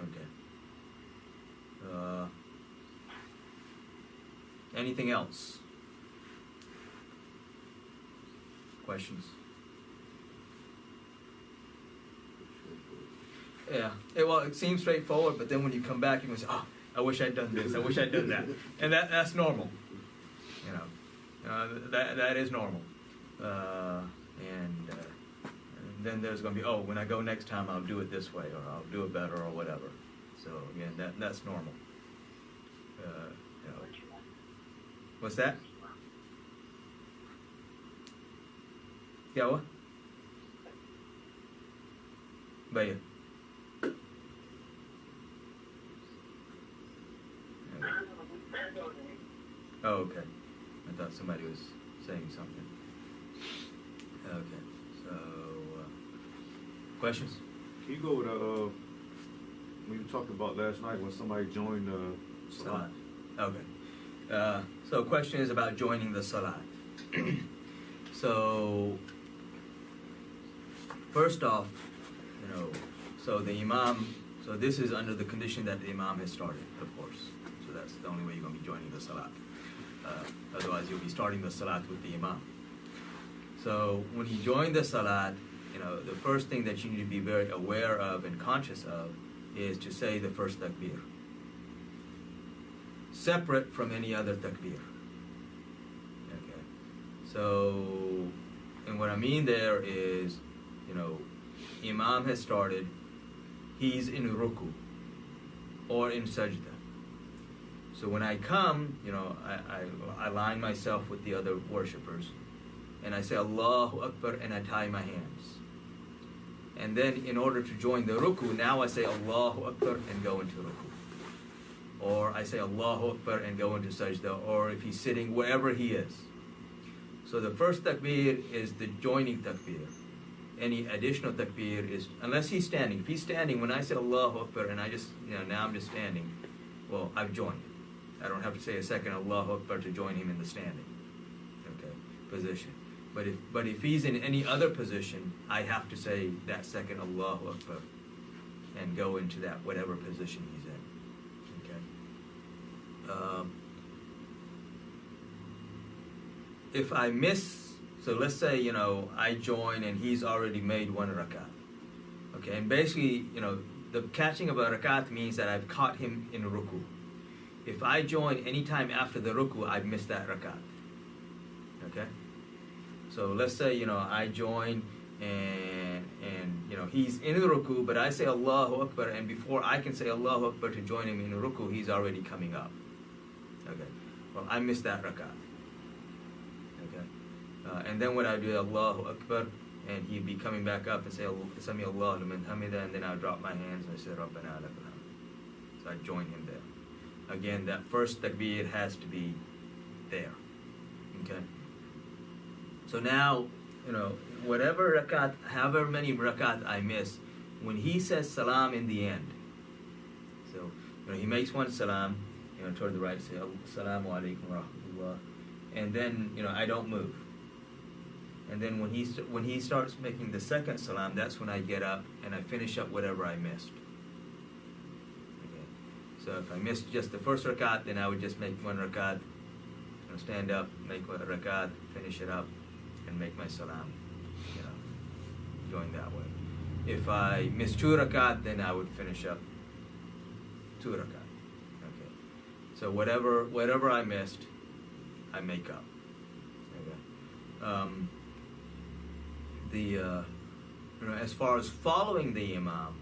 Okay. Anything else? Questions? Yeah. Well, it seems straightforward, but then when you come back, you can say, oh, I wish I'd done this. I wish I'd done that. And that's normal. That is normal. And then there's going to be, oh, when I go next time, I'll do it this way, or I'll do it better, or whatever. So again, that's normal. What's that? क्या हुआ? भैया. Oh, okay. I thought somebody was saying something. Okay. So, questions? Can you go with when you talked about last night when somebody joined Salat? Okay. So question is about joining the Salat. So, first off, so the Imam, so this is under the condition that the Imam has started, of course. So that's the only way you're going to be joining the Salat. Otherwise, you'll be starting the Salat with the Imam. So when you join the Salat, the first thing that you need to be very aware of and conscious of is to say the first takbir, separate from any other takbir. Okay. So, and what I mean there is, Imam has started, he's in ruku or in sajda. So when I come, I line myself with the other worshippers, and I say Allahu Akbar, and I tie my hands. And then in order to join the ruku, now I say Allahu Akbar and go into ruku. Or I say Allahu Akbar and go into sajda, or if he's sitting, wherever he is. So the first takbir is the joining takbir. Any additional takbir is, unless he's standing. If he's standing, when I say Allahu Akbar and I just, now I'm just standing, well, I've joined. I don't have to say a second Allahu Akbar to join him in the standing, position. But if he's in any other position, I have to say that second Allahu Akbar and go into that whatever position he's in. Okay. If I miss, so let's say I join and he's already made one rakat. Okay, and basically the catching of a rakat means that I've caught him in ruku. If I join anytime after the ruku, I've missed that rakat. Okay? So let's say, I join and he's in the ruku, but I say Allahu Akbar, and before I can say Allahu Akbar to join him in ruku, he's already coming up. Okay? Well, I missed that rakat. Okay? And then what I do, Allahu Akbar, and he'd be coming back up and say, Sami Allahu liman hamida, and then I drop my hands and I say, Rabbana lakal hamd. So I join him there. Again, that first takbir has to be there. Okay? So now, whatever rakat, however many rakat I miss, when he says salam in the end, so, he makes one salam, toward the right, say, Assalamu alaikum wa rahmatullah, and then, I don't move. And then when he starts making the second salam, that's when I get up and I finish up whatever I missed. So if I missed just the first rakat, then I would just make one rakat, stand up, make one rakat, finish it up, and make my salam, join that way. If I missed two rakat, then I would finish up two rakat. Okay. So whatever I missed, I make up. Okay. As far as following the imam,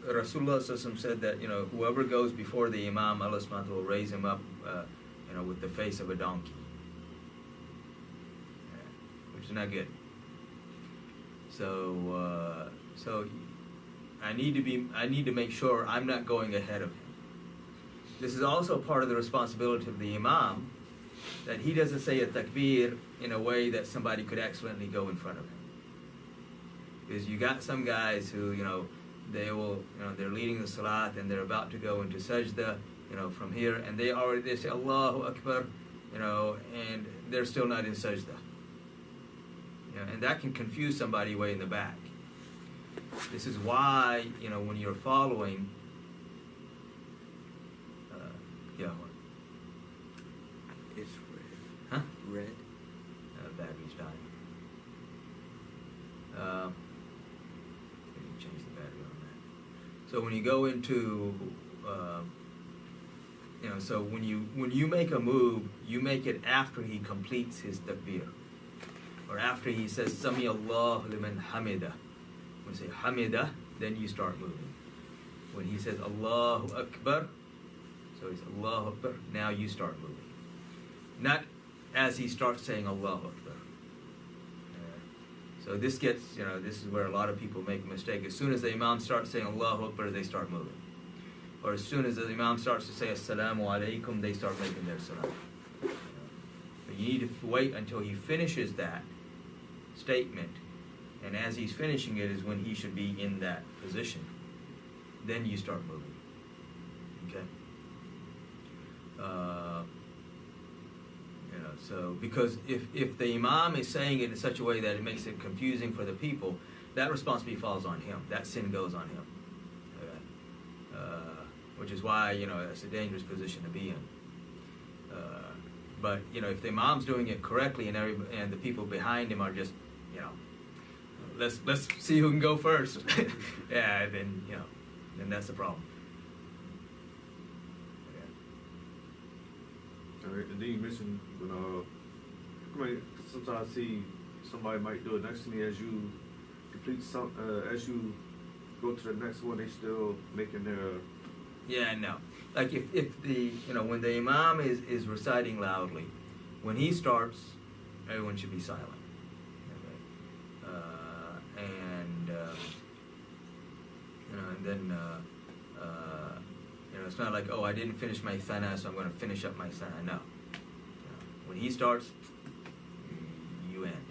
Rasulullah said that whoever goes before the Imam, Allah subhanahu wa ta'ala will raise him up with the face of a donkey, which is not good. So I need to make sure I'm not going ahead of him. This is also part of the responsibility of the Imam, that he doesn't say a takbir in a way that somebody could accidentally go in front of him. Because you got some guys who they will, they're leading the salat and they're about to go into sajda, from here, and they say Allahu Akbar, and they're still not in sajda. And that can confuse somebody way in the back. This is why, when you're following, It's red. Huh? Red. Battery's dying. Change the battery on. So when you go into, so when you make a move, you make it after he completes his takbir, or after he says Sami Allah liman hamida. When you say hamida, then you start moving. When he says Allahu Akbar, so he says Allahu Akbar, now you start moving. Not as he starts saying Allahu Akbar. So this gets, this is where a lot of people make a mistake. As soon as the Imam starts saying Allahu Akbar, they start moving. Or as soon as the Imam starts to say Assalamu Alaikum, they start making their salam. But you need to wait until he finishes that statement. And as he's finishing it is when he should be in that position. Then you start moving. Okay? So because if the Imam is saying it in such a way that it makes it confusing for the people, that responsibility falls on him. That sin goes on him. Okay? Which is why, it's a dangerous position to be in. But, if the Imam's doing it correctly and the people behind him are just, let's see who can go first. Yeah, then that's the problem. All right, and then you mentioned when sometimes I see somebody might do it next to me as you complete as you go to the next one, they still making their. Yeah, no. Like if the when the Imam is reciting loudly, when he starts, everyone should be silent. Okay? And then it's not like, oh, I didn't finish my sana, so I'm going to finish up my sana. No. When he starts, you end.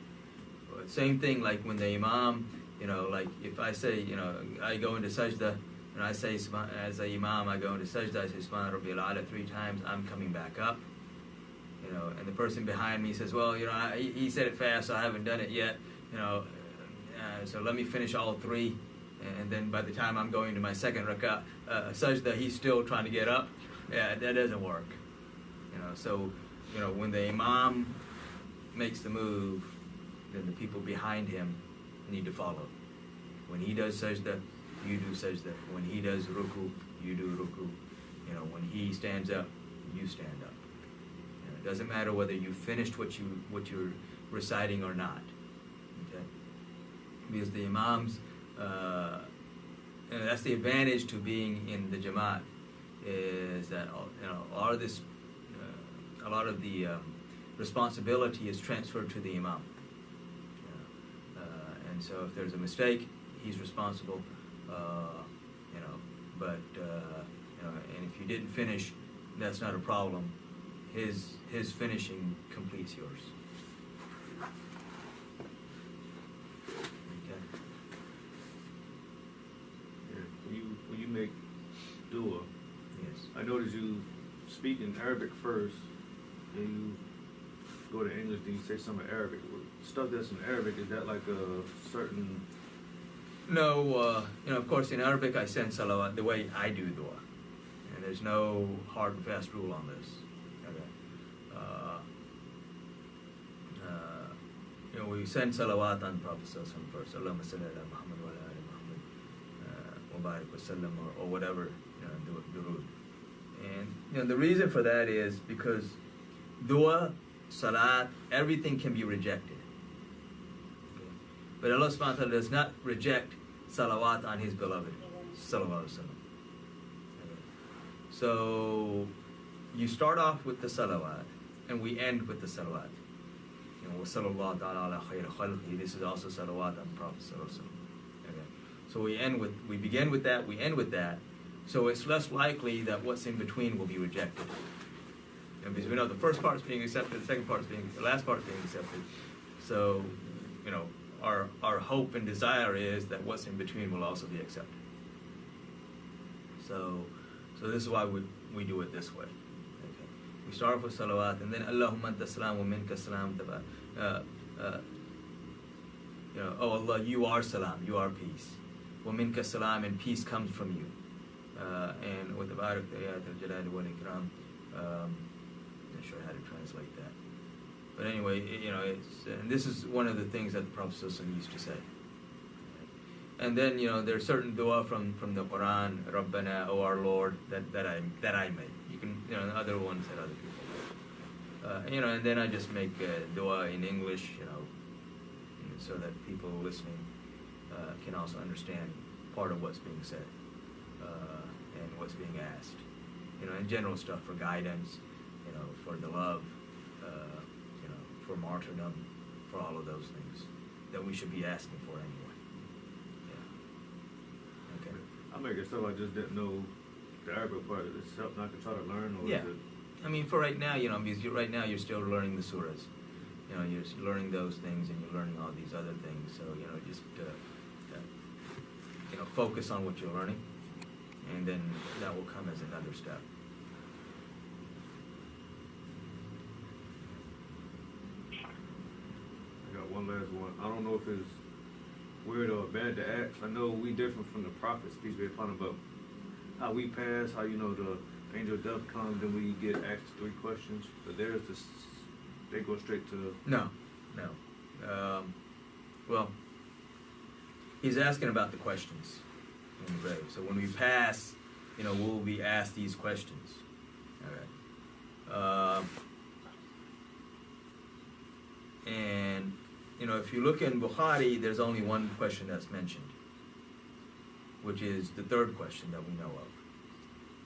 But same thing like when the Imam, like if I say, I go into sajda, and I say, as a Imam, I go into sajda, I say, Subhana Rabbil A'la 3 times, I'm coming back up. And the person behind me says, well, he said it fast, so I haven't done it yet, so let me finish all 3. And then by the time I'm going to my second rak'ah, sajda, he's still trying to get up. Yeah, that doesn't work. So, when the Imam makes the move, then the people behind him need to follow. When he does sajda, you do sajda. When he does ruku, you do ruku. When he stands up, you stand up. It doesn't matter whether you finished what you're reciting or not. Okay? Because the Imams, and that's the advantage to being in the Jamaat, is that a lot of the responsibility is transferred to the Imam. And so if there's a mistake, he's responsible. And if you didn't finish, that's not a problem. His finishing completes yours. When you make dua, Yes. I notice you speak in Arabic first, and you go to English, then you say some in Arabic. Stuff that's in Arabic, is that like a certain? No, of course, in Arabic I send salawat the way I do dua, and there's no hard and fast rule on this. Okay. We send salawat on Prophet Sallallahu first. Allahumma salli ala Muhammad wa ala ali Muhammad wa barik wa sallam, or whatever durood. And the reason for that is because dua, salat, everything can be rejected. Okay. But Allah subhanahu wa ta'ala does not reject salawat on His beloved sallallahu alaihi wasallam. Okay. So you start off with the salawat and we end with the salawat. Wa sallallahu ta'ala ala khayr khalqi. This is also salawat on the Prophet sallallahu alaihi wasallam. Okay. So we begin with that, we end with that. So it's less likely that what's in between will be rejected. Because we know the first part is being accepted, the last part is being accepted. So, our hope and desire is that what's in between will also be accepted. So this is why we do it this way. Okay. We start off with salawat, and then Allahumma anta salam wa minka salam. Oh Allah, you are salam, you are peace. Wa minka salam, and peace comes from you. And with the barak ayat al-jalal wal ikram. Not sure how to translate that, but anyway, and this is one of the things that the Prophet ﷺ used to say. And then, you know, there's certain dua from the Quran, Rabbana, O our Lord, that I make. You can, you know, other ones that other people make. You know, and then I just make dua in English, you know, so that people listening can also understand part of what's being said and what's being asked. You know, and general stuff for guidance, you know, for the love, you know, for martyrdom, for all of those things that we should be asking for anyway. Yeah. Okay. I make it so I just didn't know the Arabic part. Is it something I can try to learn, or Yeah. is it? I mean, for right now, you know, because right now you're still learning the surahs. You know, you're learning those things and you're learning all these other things. So, you know, just, you know, focus on what you're learning. And then that will come as another step. I got one last one. I don't know if it's weird or bad to ask. I know we different from the prophets, peace be upon them, but how we pass, how, you know, the angel of death comes, then we get asked 3 questions. But there's this, they go straight to. No. Well, he's asking about the questions in the grave. So when we pass, you know, we'll be asked these questions. All right. And, you know, if you look in Bukhari, there's only one question that's mentioned, which is the 3rd question that we know of.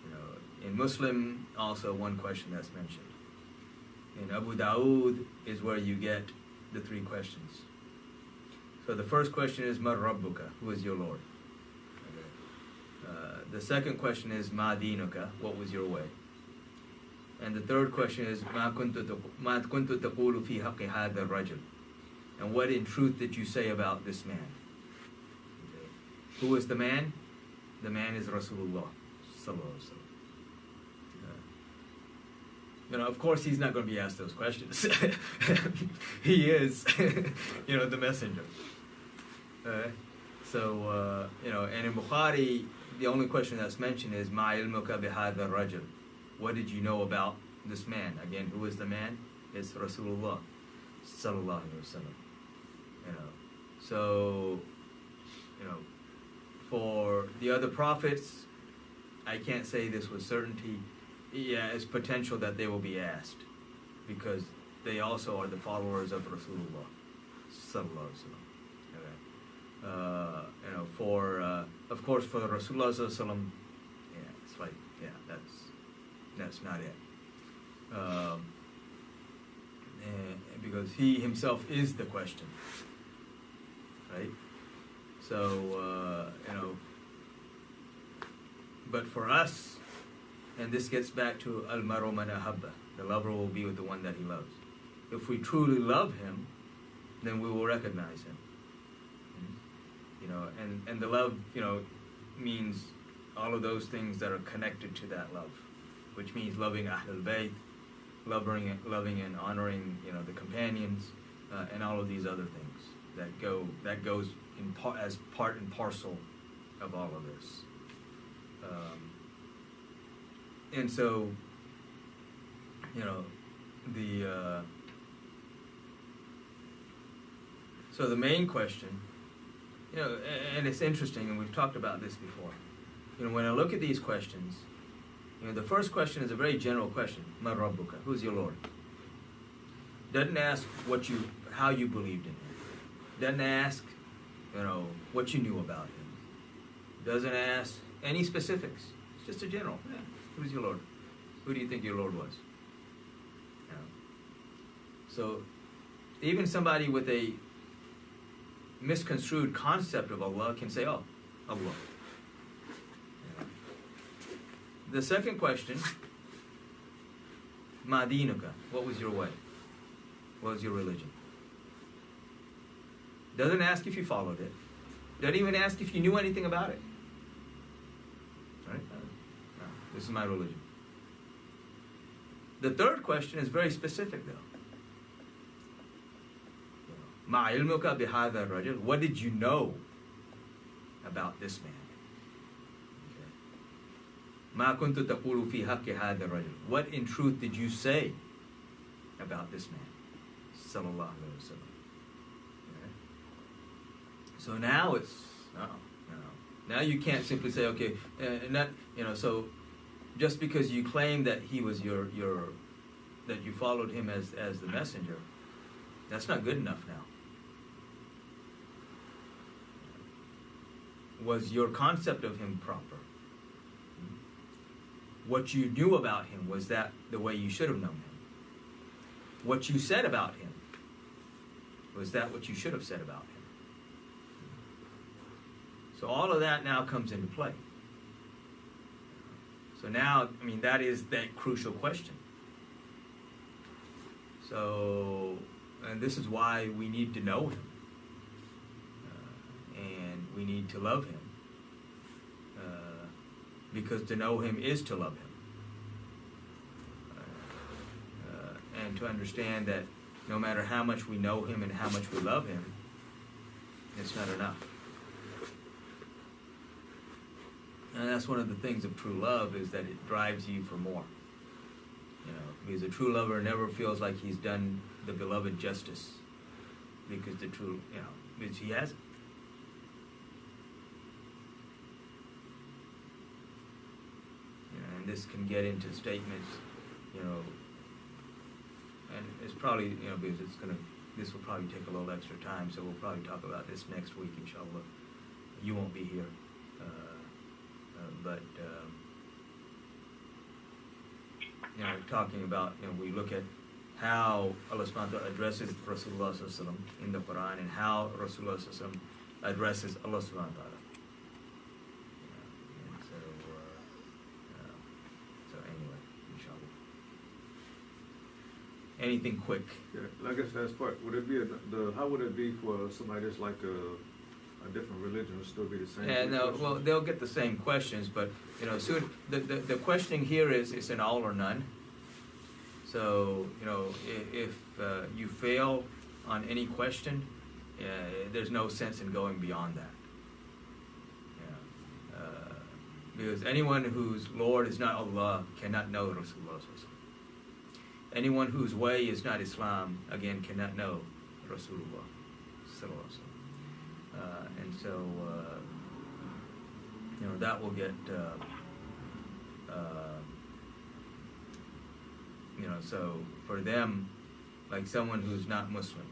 You know, in Muslim, also one question that's mentioned. In Abu Dawood is where you get the 3 questions. So the first question is, Ma Rabbuka, who is your Lord? The second question is, Ma Dinuka, what was your way? And the third question is, Ma kuntu taqulu fi haqqi hadha rajul, and what in truth did you say about this man? Okay. Who is the man? The man is Rasulullah sallallahu alaihi wasallam. You know, of course, he's not going to be asked those questions. He is, you know, the messenger. So, you know, and in Bukhari, the only question that's mentioned is, Ma ilmuka bihadha rajul. What did you know about this man? Again, who is the man? It's Rasulullah sallallahu alaihi wasallam. You know, so, you know, for the other prophets, I can't say this with certainty. Yeah, it's potential that they will be asked, because they also are the followers of Rasulullah sallallahu alaihi wasallam. You know, for of course for Rasulullah sallallahu alaihi wasallam, yeah, it's like, yeah, that's not it. Because he himself is the question, right? So you know, but for us. And this gets back to al-maru man ahabba. The lover will be with the one that he loves. If we truly love him, then we will recognize him. You know, and the love, you know, means all of those things that are connected to that love, which means loving Ahlul Bayt, loving and honoring, you know, the companions, and all of these other things that goes as part and parcel of all of this. And so, you know, so the main question, you know, and it's interesting, and we've talked about this before. You know, when I look at these questions, you know, the first question is a very general question. Ma Rabbuka, who's your Lord? Doesn't ask how you believed in him. Doesn't ask, you know, what you knew about him. Doesn't ask any specifics. It's just a general. Yeah. Who's your Lord? Who do you think your Lord was? You know? So, even somebody with a misconstrued concept of Allah can say, oh, Allah. You know? The second question, Ma dinuka, what was your way? What was your religion? Doesn't ask if you followed it. Doesn't even ask if you knew anything about it. Right? No, this is my religion. The third question is very specific, though. Ma ilmuka bihadha rajul. What did you know about this man? Ma kuntu taqulu fi haqqi hadha rajul. What in truth did you say about this man? Sallallahu alaihi wasallam. So now it's, No. Now you can't simply say, okay, and that, so just because you claim that he was that you followed him as the messenger, that's not good enough now. Was your concept of him proper? What you knew about him, was that the way you should have known him? What you said about him, was that what you should have said about him? So all of that now comes into play. So now, that is that crucial question. So, and this is why we need to know him. And we need to love him. Because to know him is to love him. And to understand that no matter how much we know him and how much we love him, it's not enough. And that's one of the things of true love, is that it drives you for more. Because a true lover never feels like he's done the beloved justice. Because because he hasn't. And this can get into statements, and it's probably, because this will probably take a little extra time, so we'll probably talk about this next week, inshallah. You won't be here. But talking about, we look at how Allah subhanahu wa ta'ala addresses Rasulullah sallallahu alaihi wasallam in the Quran, and how Rasulullah sallallahu alaihi wasallam addresses Allah subhanahu wa ta'ala. So anyway, inshallah. Anything quick? Yeah, I guess that's part. Would it be how would it be for somebody that's like a different religion? Would still be the same? Yeah, no. Well, they'll get the same questions, but soon the questioning here is an all or none. So if you fail on any question, there's no sense in going beyond that. Because anyone whose Lord is not Allah cannot know Rasulullah. Anyone whose way is not Islam, again, cannot know Rasulullah. And so, that will get, so for them, like someone who's not Muslim,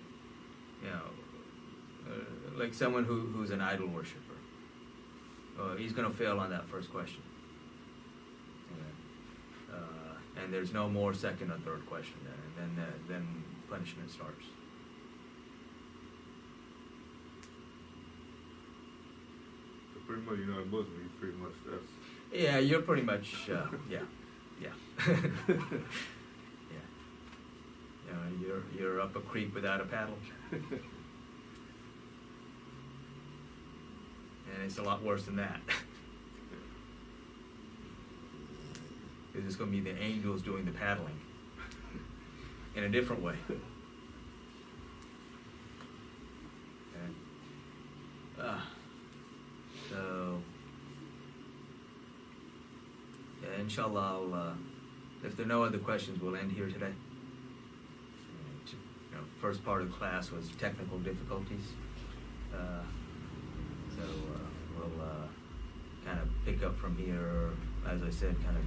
like someone who's an idol worshiper, he's going to fail on that first question. And there's no more second or third question there, and then punishment starts. So pretty much, a Muslim, he's pretty much that's. Yeah, you're pretty much, yeah. Yeah. You're up a creek without a paddle. And it's a lot worse than that. Because it's going to be the angels doing the paddling in a different way. Okay. So, yeah, inshallah, if there are no other questions, we'll end here today. First part of the class was technical difficulties. So we'll kind of pick up from here, as I said, kind of,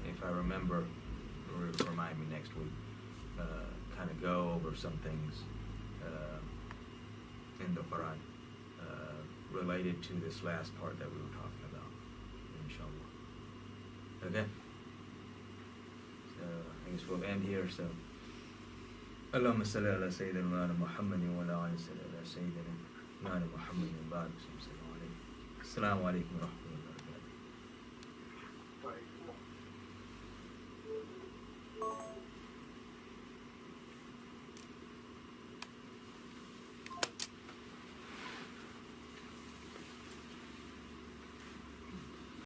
if I remember, remind me next week, kind of go over some things in the Quran related to this last part that we were talking about, inshallah. Okay? So I guess we'll end here, so. اللهم صل على سيدنا محمد وعلى آله سيدنا محمد وبارك وسلم عليه. السلام عليكم ورحمة الله.